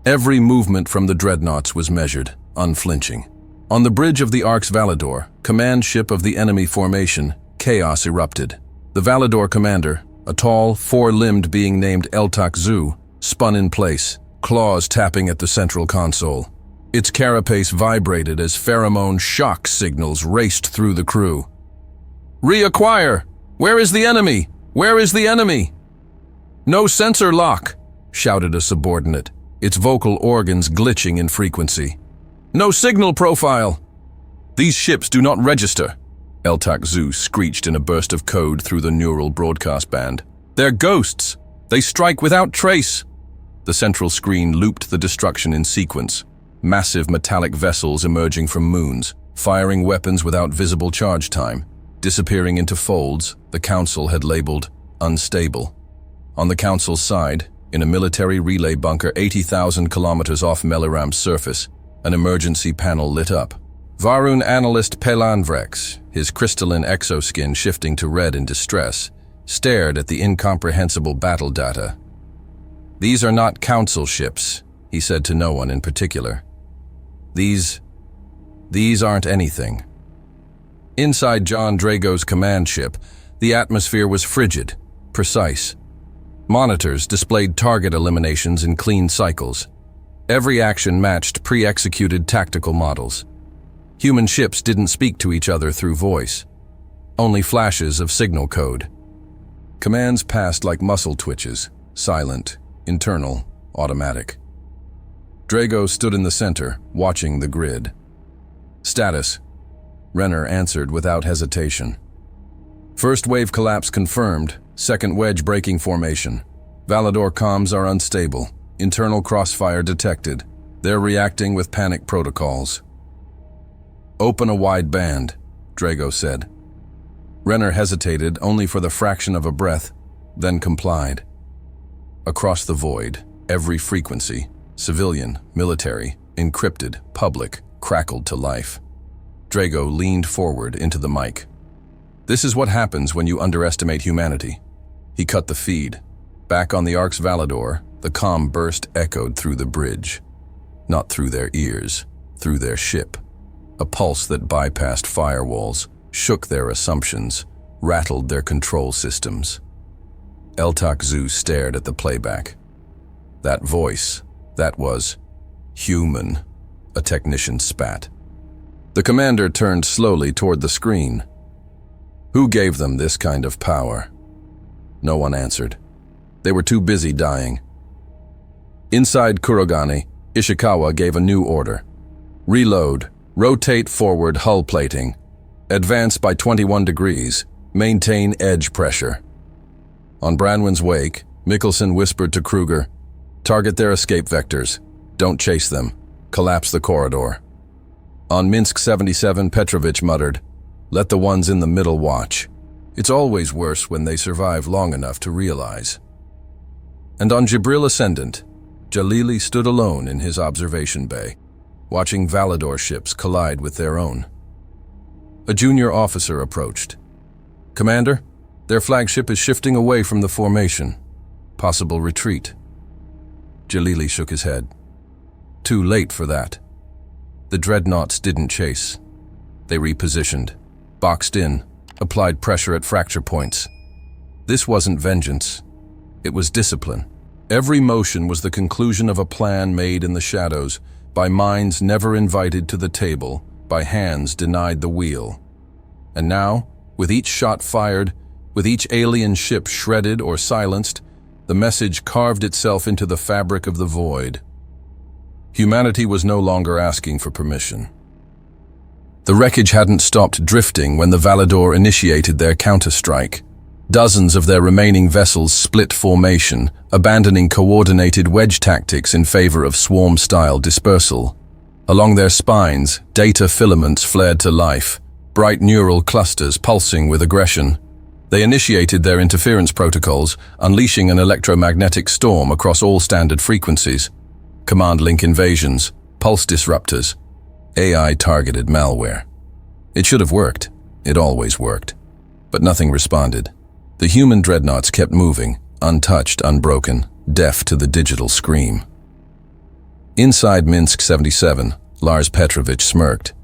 Every movement from the dreadnoughts was measured, unflinching. On the bridge of the Arx Valador, command ship of the enemy formation, chaos erupted. The Valador commander, a tall, 4-limbed being named Eltak Zu, spun in place, claws tapping at the central console. Its carapace vibrated as pheromone shock signals raced through the crew. "Reacquire! Where is the enemy? Where is the enemy?" "No sensor lock," shouted a subordinate, its vocal organs glitching in frequency. "No signal profile." "These ships do not register," Eltak Zu screeched in a burst of code through the neural broadcast band. "They're ghosts. They strike without trace." The central screen looped the destruction in sequence. Massive metallic vessels emerging from moons, firing weapons without visible charge time. Disappearing into folds, the Council had labeled unstable. On the Council's side, in a military relay bunker 80,000 kilometers off Meliram's surface, an emergency panel lit up. Varun analyst Pelan Vrex, his crystalline exoskin shifting to red in distress, stared at the incomprehensible battle data. "These are not Council ships," he said to no one in particular. These aren't anything." Inside John Drago's command ship, the atmosphere was frigid, precise. Monitors displayed target eliminations in clean cycles. Every action matched pre-executed tactical models. Human ships didn't speak to each other through voice. Only flashes of signal code. Commands passed like muscle twitches, silent, internal, automatic. Drago stood in the center, watching the grid. "Status." Renner answered without hesitation. "First wave collapse confirmed. Second wedge breaking formation. Valador comms are unstable. Internal crossfire detected. They're reacting with panic protocols." "Open a wide band," Drago said. Renner hesitated only for the fraction of a breath, then complied. Across the void, every frequency, civilian, military, encrypted, public, crackled to life. Drago leaned forward into the mic. "This is what happens when you underestimate humanity." He cut the feed. Back on the Arx Valador, the comm burst echoed through the bridge. Not through their ears, through their ship. A pulse that bypassed firewalls, shook their assumptions, rattled their control systems. Eltak Zu stared at the playback. That voice, that was human, a technician spat. The commander turned slowly toward the screen. Who gave them this kind of power? No one answered. They were too busy dying. Inside Kurogane, Ishikawa gave a new order. Reload, rotate forward hull plating, advance by 21 degrees, maintain edge pressure. On Branwen's wake, Mikkelsen whispered to Kruger, "Target their escape vectors. Don't chase them. Collapse the corridor." On Minsk 77, Petrovich muttered, "Let the ones in the middle watch. It's always worse when they survive long enough to realize." And on Jibril Ascendant, Jalili stood alone in his observation bay, watching Valador ships collide with their own. A junior officer approached. "Commander, Their flagship is shifting away from the formation. Possible retreat. Jalili shook his head. Too late for that. The dreadnoughts didn't chase. They repositioned, boxed in, applied pressure at fracture points. This wasn't vengeance. It was discipline. Every motion was the conclusion of a plan made in the shadows, by minds never invited to the table, by hands denied the wheel. And now, with each shot fired, with each alien ship shredded or silenced, the message carved itself into the fabric of the void. Humanity was no longer asking for permission. The wreckage hadn't stopped drifting when the Valador initiated their counterstrike. Dozens of their remaining vessels split formation, abandoning coordinated wedge tactics in favor of swarm-style dispersal. Along their spines, data filaments flared to life, bright neural clusters pulsing with aggression. They initiated their interference protocols, unleashing an electromagnetic storm across all standard frequencies. Command link invasions, pulse disruptors, AI-targeted malware. It should have worked. It always worked. But nothing responded. The human dreadnoughts kept moving, untouched, unbroken, deaf to the digital scream. Inside Minsk 77, Lars Petrovich smirked.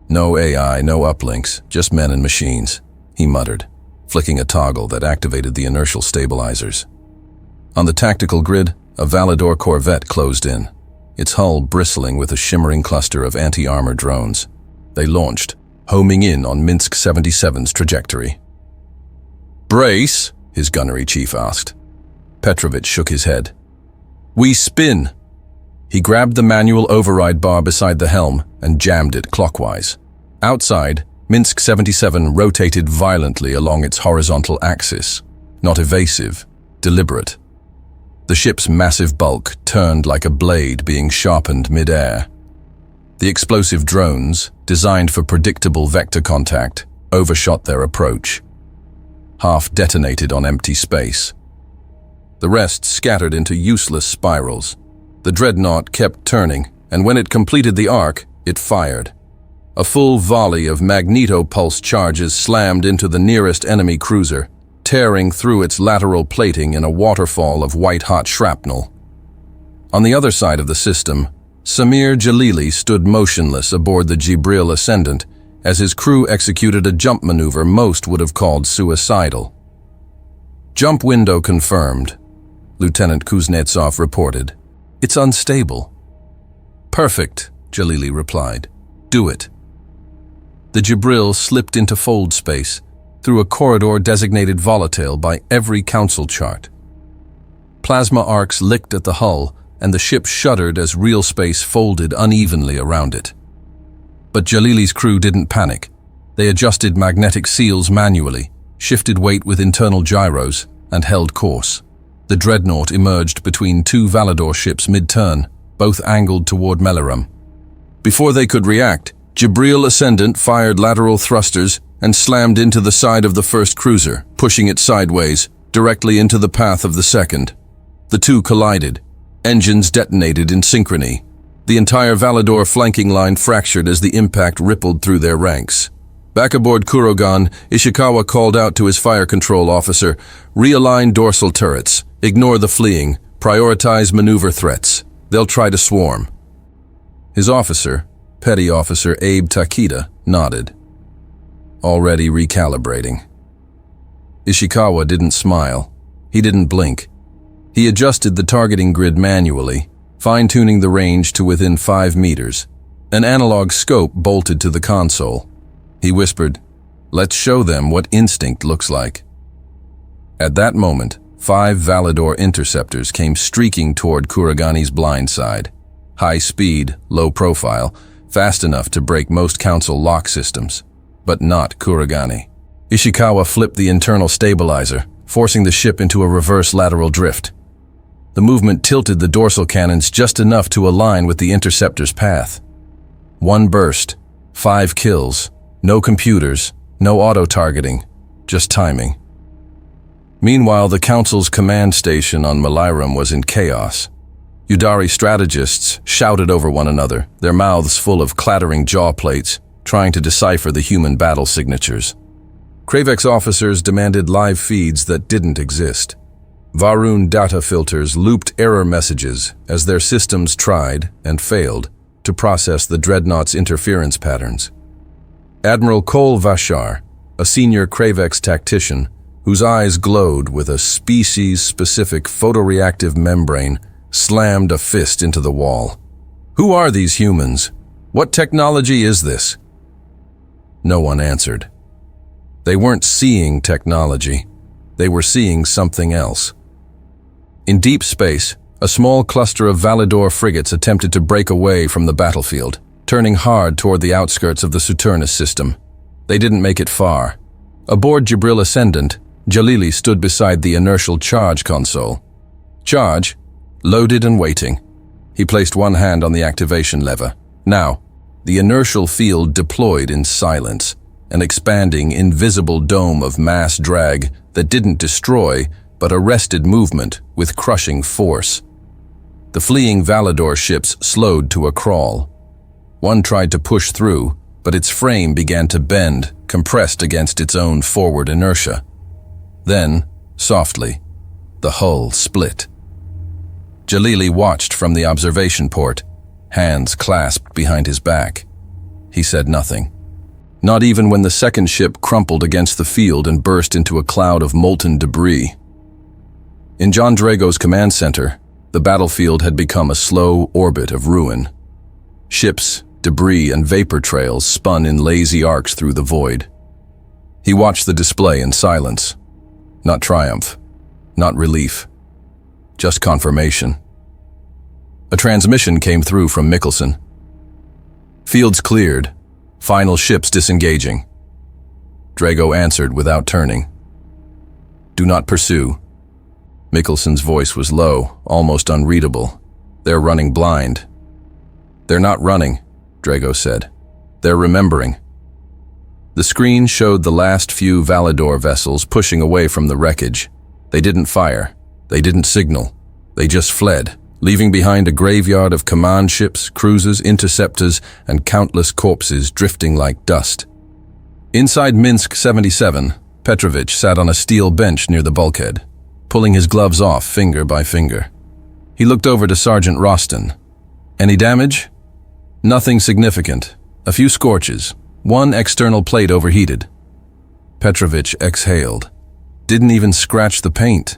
No AI, no uplinks, just men and machines, he muttered, flicking a toggle that activated the inertial stabilizers. On the tactical grid, a Valador corvette closed in, its hull bristling with a shimmering cluster of anti-armor drones. They launched, homing in on Minsk 77's trajectory. "Brace?" his gunnery chief asked. Petrovich shook his head. "We spin." He grabbed the manual override bar beside the helm and jammed it clockwise. Outside, Minsk 77 rotated violently along its horizontal axis, not evasive, deliberate. The ship's massive bulk turned like a blade being sharpened mid-air. The explosive drones, designed for predictable vector contact, overshot their approach. Half detonated on empty space. The rest scattered into useless spirals. The dreadnought kept turning, and when it completed the arc, it fired. A full volley of magneto-pulse charges slammed into the nearest enemy cruiser, tearing through its lateral plating in a waterfall of white-hot shrapnel. On the other side of the system, Samir Jalili stood motionless aboard the Jibril Ascendant as his crew executed a jump maneuver most would have called suicidal. "Jump window confirmed," Lieutenant Kuznetsov reported. "It's unstable." "Perfect," Jalili replied. "Do it." The Jibril slipped into fold space, through a corridor designated volatile by every council chart. Plasma arcs licked at the hull, and the ship shuddered as real space folded unevenly around it. But Jalili's crew didn't panic. They adjusted magnetic seals manually, shifted weight with internal gyros, and held course. The dreadnought emerged between two Valador ships mid-turn, both angled toward Melarum. Before they could react, Jibril Ascendant fired lateral thrusters and slammed into the side of the first cruiser, pushing it sideways, directly into the path of the second. The two collided. Engines detonated in synchrony. The entire Valador flanking line fractured as the impact rippled through their ranks. Back aboard Kurogan, Ishikawa called out to his fire control officer, "Realign dorsal turrets, ignore the fleeing, prioritize maneuver threats. They'll try to swarm." His officer, Petty Officer Abe Takeda, nodded. Already recalibrating. Ishikawa didn't smile. He didn't blink. He adjusted the targeting grid manually, fine-tuning the range to within 5 meters. An analog scope bolted to the console. He whispered, "Let's show them what instinct looks like." At that moment, 5 Valador interceptors came streaking toward Kuragani's blind side. High speed, low profile, fast enough to break most council lock systems. But not Kuragani. Ishikawa flipped the internal stabilizer, forcing the ship into a reverse lateral drift. The movement tilted the dorsal cannons just enough to align with the interceptor's path. One burst, 5 kills, no computers, no auto-targeting, just timing. Meanwhile, the Council's command station on Melarum was in chaos. Udari strategists shouted over one another, their mouths full of clattering jaw plates, trying to decipher the human battle signatures. Kravex officers demanded live feeds that didn't exist. Varun data filters looped error messages as their systems tried, and failed, to process the Dreadnought's interference patterns. Admiral Kol Vashar, a senior Kravex tactician, whose eyes glowed with a species-specific photoreactive membrane, slammed a fist into the wall. "Who are these humans? What technology is this?" No one answered. They weren't seeing technology. They were seeing something else. In deep space, a small cluster of Validor frigates attempted to break away from the battlefield, turning hard toward the outskirts of the Saturnus system. They didn't make it far. Aboard Jibril Ascendant, Jalili stood beside the inertial charge console. Charge, loaded and waiting. He placed one hand on the activation lever. Now, the inertial field deployed in silence, an expanding, invisible dome of mass drag that didn't destroy, but arrested movement with crushing force. The fleeing Validor ships slowed to a crawl. One tried to push through, but its frame began to bend, compressed against its own forward inertia. Then, softly, the hull split. Jalili watched from the observation port, hands clasped behind his back. He said nothing. Not even when the second ship crumpled against the field and burst into a cloud of molten debris. In John Drago's command center, the battlefield had become a slow orbit of ruin. Ships, debris, and vapor trails spun in lazy arcs through the void. He watched the display in silence. Not triumph, not relief, just confirmation. A transmission came through from Mikkelsen. "Fields cleared. Final ships disengaging." Drago answered without turning. "Do not pursue." Mikkelsen's voice was low, almost unreadable. "They're running blind." "They're not running," Drago said. "They're remembering." The screen showed the last few Validor vessels pushing away from the wreckage. They didn't fire. They didn't signal. They just fled, leaving behind a graveyard of command ships, cruisers, interceptors, and countless corpses drifting like dust. Inside Minsk 77, Petrovich sat on a steel bench near the bulkhead, pulling his gloves off finger by finger. He looked over to Sergeant Roston. "Any damage?" "Nothing significant. A few scorches. One external plate overheated." Petrovich exhaled. "Didn't even scratch the paint."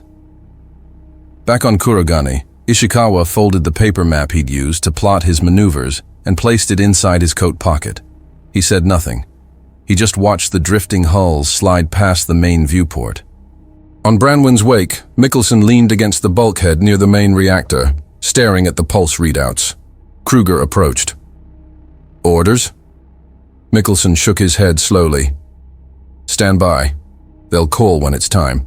Back on Kurogane, Ishikawa folded the paper map he'd used to plot his maneuvers and placed it inside his coat pocket. He said nothing. He just watched the drifting hulls slide past the main viewport. On Branwen's wake, Mikkelsen leaned against the bulkhead near the main reactor, staring at the pulse readouts. Kruger approached. "Orders?" Mikkelsen shook his head slowly. "Stand by. They'll call when it's time."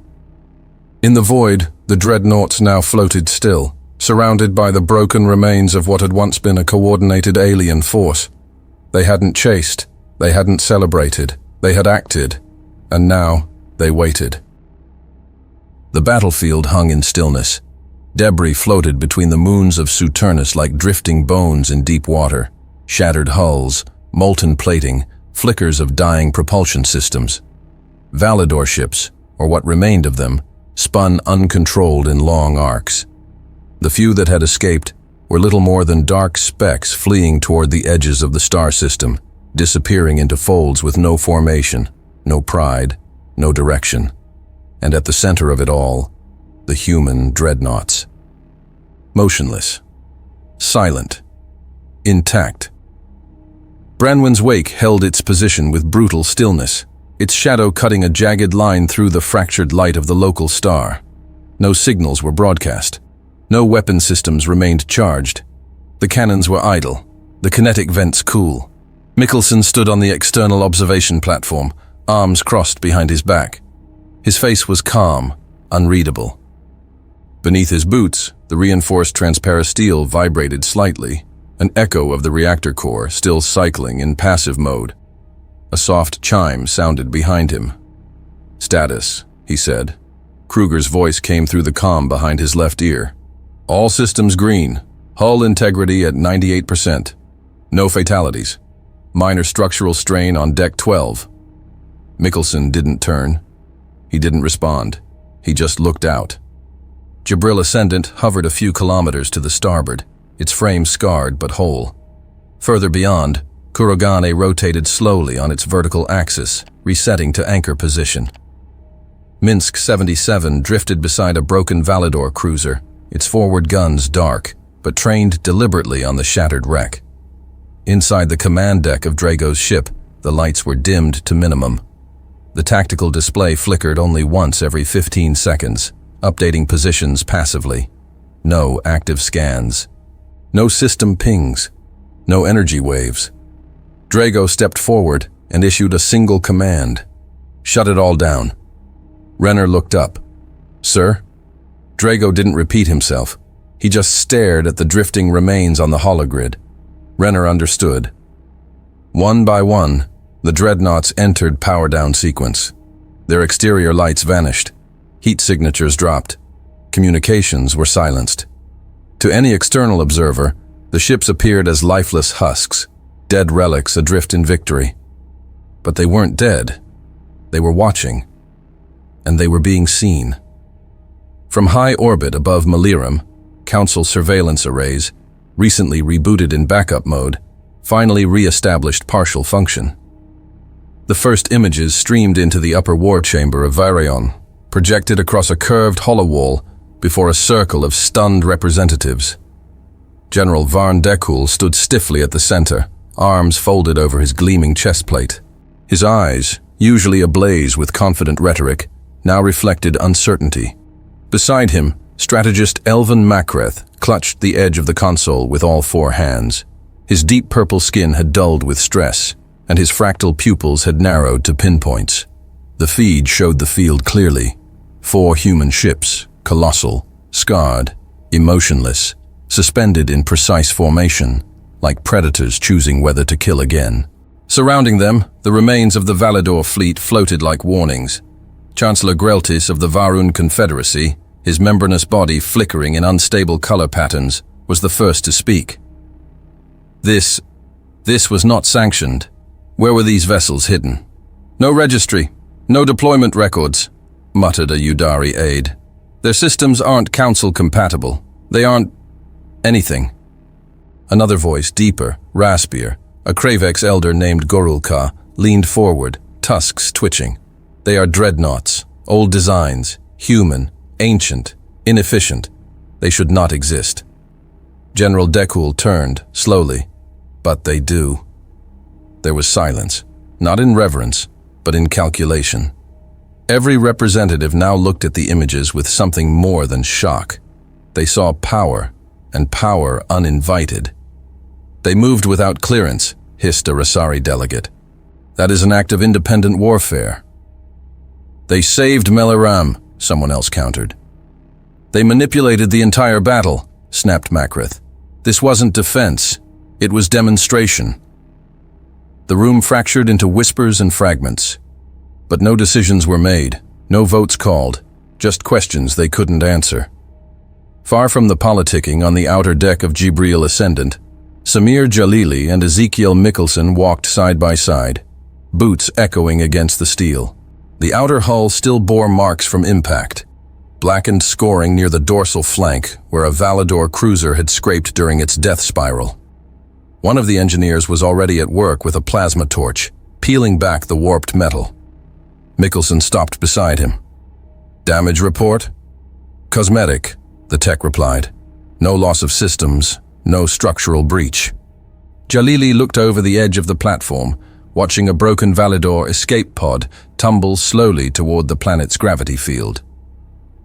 In the void, the dreadnoughts now floated still, surrounded by the broken remains of what had once been a coordinated alien force. They hadn't chased, they hadn't celebrated, they had acted, and now they waited. The battlefield hung in stillness. Debris floated between the moons of Saturnus like drifting bones in deep water, shattered hulls, molten plating, flickers of dying propulsion systems. Validor ships, or what remained of them, spun uncontrolled in long arcs. The few that had escaped were little more than dark specks fleeing toward the edges of the star system, disappearing into folds with no formation, no pride, no direction. And at the center of it all, the human dreadnoughts. Motionless, silent, intact. Branwen's wake held its position with brutal stillness, its shadow cutting a jagged line through the fractured light of the local star. No signals were broadcast. No weapon systems remained charged. The cannons were idle, the kinetic vents cool. Mikkelsen stood on the external observation platform, arms crossed behind his back. His face was calm, unreadable. Beneath his boots, the reinforced transparasteel vibrated slightly, an echo of the reactor core still cycling in passive mode. A soft chime sounded behind him. "Status," he said. Kruger's voice came through the comm behind his left ear. "All systems green. Hull integrity at 98%. No fatalities. Minor structural strain on deck 12. Mikkelsen didn't turn. He didn't respond. He just looked out. Jibril Ascendant hovered a few kilometers to the starboard, its frame scarred but whole. Further beyond, Kurogane rotated slowly on its vertical axis, resetting to anchor position. Minsk 77 drifted beside a broken Valador cruiser, its forward guns dark, but trained deliberately on the shattered wreck. Inside the command deck of Drago's ship, the lights were dimmed to minimum. The tactical display flickered only once every 15 seconds, updating positions passively. No active scans. No system pings. No energy waves. Drago stepped forward and issued a single command. Shut it all down. Renner looked up. Sir? Drago didn't repeat himself. He just stared at the drifting remains on the hologrid. Renner understood. One by one, the dreadnoughts entered power-down sequence. Their exterior lights vanished. Heat signatures dropped. Communications were silenced. To any external observer, the ships appeared as lifeless husks, dead relics adrift in victory. But they weren't dead. They were watching. And they were being seen. From high orbit above Malirum, Council surveillance arrays, recently rebooted in backup mode, finally re-established partial function. The first images streamed into the upper war chamber of Virion, projected across a curved holowall before a circle of stunned representatives. General Varn Dekul stood stiffly at the center, arms folded over his gleaming chest plate. His eyes, usually ablaze with confident rhetoric, now reflected uncertainty. Beside him, strategist Elvin Makreth clutched the edge of the console with all four hands. His deep purple skin had dulled with stress, and his fractal pupils had narrowed to pinpoints. The feed showed the field clearly. 4 human ships, colossal, scarred, emotionless, suspended in precise formation, like predators choosing whether to kill again. Surrounding them, the remains of the Valador fleet floated like warnings. Chancellor Greltis of the Varun Confederacy, his membranous body flickering in unstable color patterns, was the first to speak. This was not sanctioned. Where were these vessels hidden? No registry, no deployment records, muttered a Yudari aide. Their systems aren't council compatible. They aren't anything. Another voice, deeper, raspier, a Kravex elder named Gorulka, leaned forward, tusks twitching. They are dreadnoughts, old designs, human, ancient, inefficient. They should not exist. General Dekul turned, slowly. But they do. There was silence, not in reverence, but in calculation. Every representative now looked at the images with something more than shock. They saw power, and power uninvited. They moved without clearance, hissed a Rasari delegate. That is an act of independent warfare. They saved Meliram, someone else countered. They manipulated the entire battle, snapped Makreth. This wasn't defense, it was demonstration. The room fractured into whispers and fragments. But no decisions were made, no votes called, just questions they couldn't answer. Far from the politicking on the outer deck of Jibril Ascendant, Samir Jalili and Ezekiel Mikkelsen walked side by side, boots echoing against the steel. The outer hull still bore marks from impact, blackened scoring near the dorsal flank where a Valador cruiser had scraped during its death spiral. One of the engineers was already at work with a plasma torch, peeling back the warped metal. Mikkelsen stopped beside him. Damage report? Cosmetic, the tech replied. No loss of systems, no structural breach. Jalili looked over the edge of the platform, watching a broken Valador escape pod tumble slowly toward the planet's gravity field.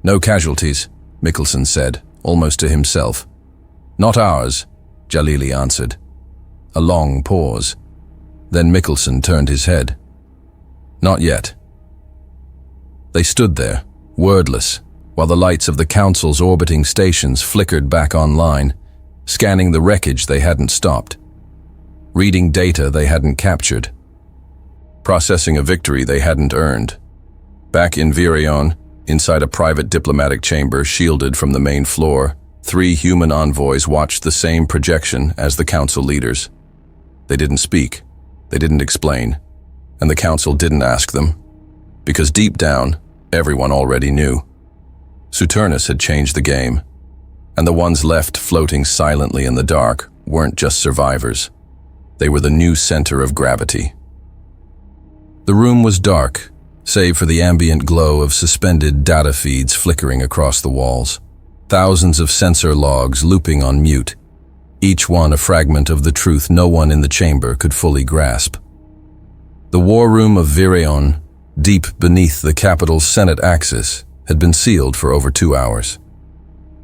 No casualties, Mikkelsen said, almost to himself. Not ours, Jalili answered. A long pause. Then Mikkelsen turned his head. Not yet. They stood there, wordless, while the lights of the Council's orbiting stations flickered back online, scanning the wreckage they hadn't stopped, reading data they hadn't captured, processing a victory they hadn't earned. Back in Virion, inside a private diplomatic chamber shielded from the main floor, 3 human envoys watched the same projection as the Council leaders. They didn't speak. They didn't explain. and the council didn't ask them, because deep down, everyone already knew. Saturnus had changed the game, and the ones left floating silently in the dark weren't just survivors. They were the new center of gravity. The room was dark, save for the ambient glow of suspended data feeds flickering across the walls. Thousands of sensor logs looping on mute, each one a fragment of the truth no one in the chamber could fully grasp. The war room of Virion, deep beneath the capital's Senate axis, had been sealed for over 2 hours.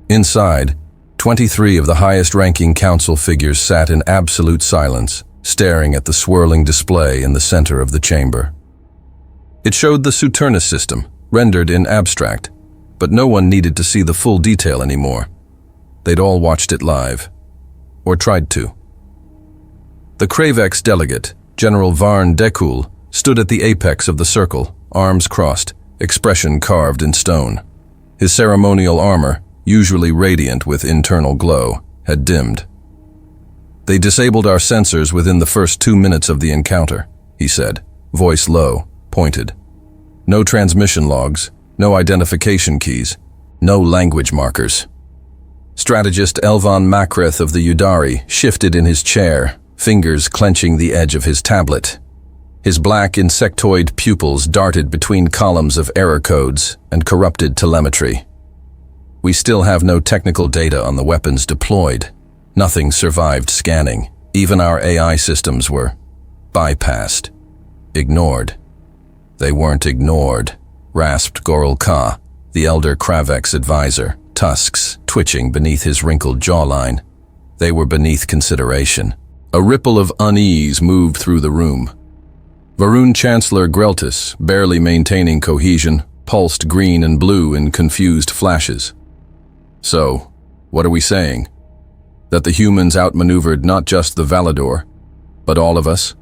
Inside, 23 of the highest-ranking council figures sat in absolute silence, staring at the swirling display in the center of the chamber. It showed the Saturnus system, rendered in abstract, but no one needed to see the full detail anymore. They'd all watched it live, or tried to. The Kravex delegate, General Varn Dekul, stood at the apex of the circle, arms crossed, expression carved in stone. His ceremonial armor, usually radiant with internal glow, had dimmed. "They disabled our sensors within the first 2 minutes of the encounter," he said, voice low, pointed. "No transmission logs, no identification keys, no language markers." Strategist Elvan Makreth of the Udari shifted in his chair, fingers clenching the edge of his tablet. His black insectoid pupils darted between columns of error codes and corrupted telemetry. "We still have no technical data on the weapons deployed. Nothing survived scanning. Even our AI systems were bypassed, ignored." "They weren't ignored," rasped Goral Ka, the elder Kravex advisor, tusks twitching beneath his wrinkled jawline. "They were beneath consideration." A ripple of unease moved through the room. Varun Chancellor Greltis, barely maintaining cohesion, pulsed green and blue in confused flashes. "So, what are we saying? That the humans outmaneuvered not just the Valador, but all of us?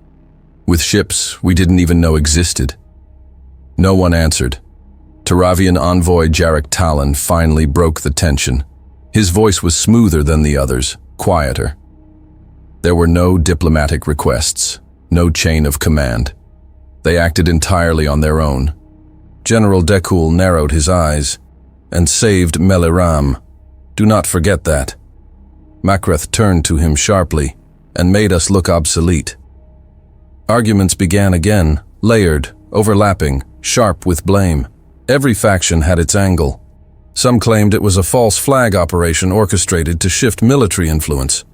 With ships we didn't even know existed?" No one answered. Taravian envoy Jarek Talon finally broke the tension. His voice was smoother than the others, quieter. There were no diplomatic requests, no chain of command. They acted entirely on their own. General Dekul narrowed his eyes and saved Meliram. "Do not forget that." Makreth turned to him sharply and made us look obsolete. Arguments began again, layered, overlapping, sharp with blame. Every faction had its angle. Some claimed it was a false flag operation orchestrated to shift military influence.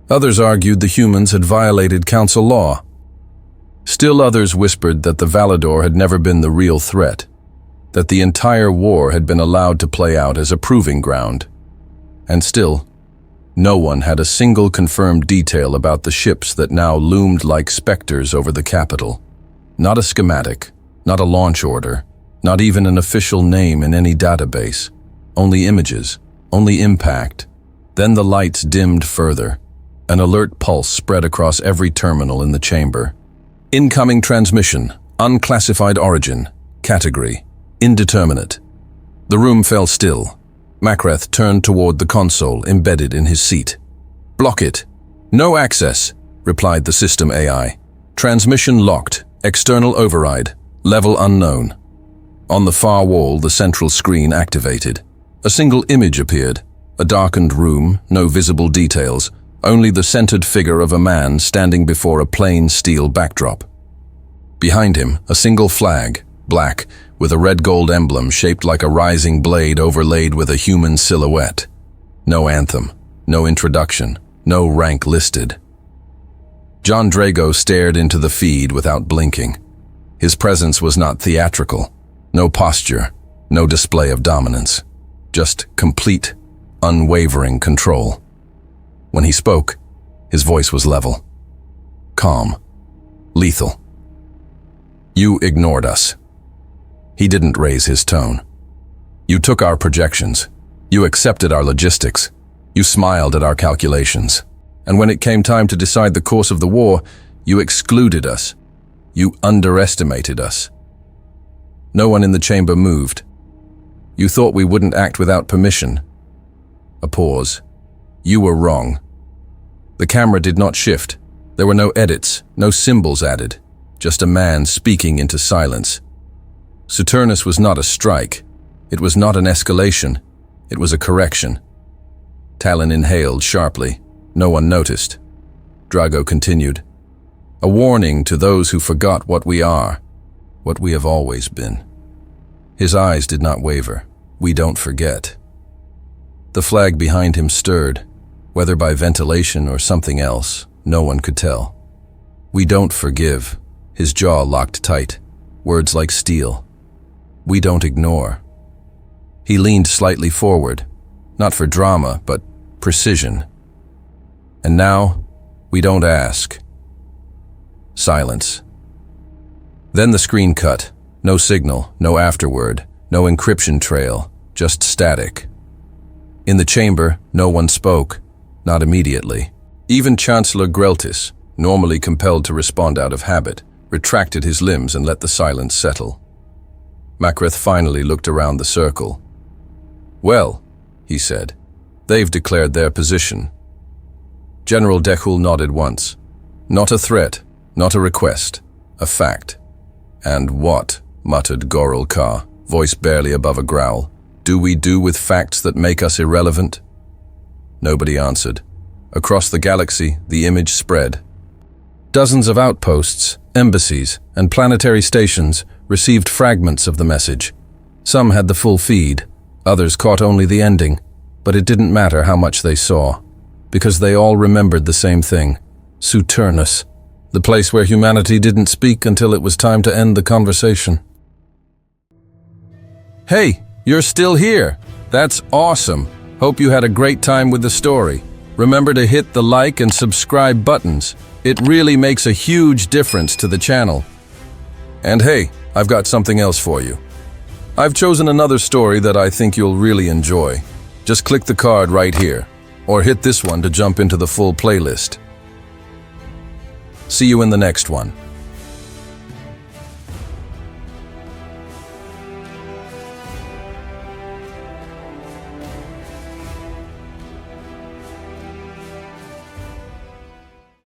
Others argued the humans had violated council law. Still others whispered that the Valador had never been the real threat, that the entire war had been allowed to play out as a proving ground. And still, no one had a single confirmed detail about the ships that now loomed like specters over the capital. Not a schematic, not a launch order, not even an official name in any database. Only images, only impact. Then the lights dimmed further. An alert pulse spread across every terminal in the chamber. "Incoming transmission, unclassified origin, category, indeterminate." The room fell still. Makreth turned toward the console embedded in his seat. "Block it." "No access," replied the system AI. "Transmission locked, external override, level unknown." On the far wall, the central screen activated. A single image appeared, a darkened room, no visible details, only the centered figure of a man standing before a plain steel backdrop. Behind him, a single flag, black, with a red-gold emblem shaped like a rising blade overlaid with a human silhouette. No anthem, no introduction, no rank listed. John Drago stared into the feed without blinking. His presence was not theatrical. No posture, no display of dominance. Just complete, unwavering control. When he spoke, his voice was level, calm, lethal. "You ignored us." He didn't raise his tone. "You took our projections. You accepted our logistics. You smiled at our calculations. And when it came time to decide the course of the war, you excluded us. You underestimated us." No one in the chamber moved. "You thought we wouldn't act without permission." A pause. "You were wrong." The camera did not shift. There were no edits, no symbols added. just a man speaking into silence. Saturnus was not a strike. It was not an escalation. It was a correction. Talon inhaled sharply. No one noticed. Drago continued. A warning to those who forgot what we are, what we have always been. His eyes did not waver. We don't forget. The flag behind him stirred, whether by ventilation or something else, no one could tell. We don't forgive. His jaw locked tight, words like steel. We don't ignore. He leaned slightly forward, not for drama, but precision. And now, we don't ask. Silence. Then the screen cut. No signal, no afterword, no encryption trail, just static. In the chamber, no one spoke, not immediately. Even Chancellor Greltis, normally compelled to respond out of habit, retracted his limbs and let the silence settle. Makreth finally looked around the circle. Well, he said, they've declared their position. General Dekul nodded once. Not a threat, not a request, a fact. And what, muttered Goral Ka, voice barely above a growl, do we do with facts that make us irrelevant? Nobody answered. Across the galaxy, the image spread. Dozens of outposts, embassies, and planetary stations received fragments of the message. Some had the full feed, others caught only the ending, but it didn't matter how much they saw, because they all remembered the same thing, Saturnus, the place where humanity didn't speak until it was time to end the conversation. Hey, you're still here. That's awesome. Hope you had a great time with the story. Remember to hit the like and subscribe buttons. It really makes a huge difference to the channel. And hey, I've got something else for you. I've chosen another story that I think you'll really enjoy. Just click the card right here, or hit this one to jump into the full playlist. See you in the next one.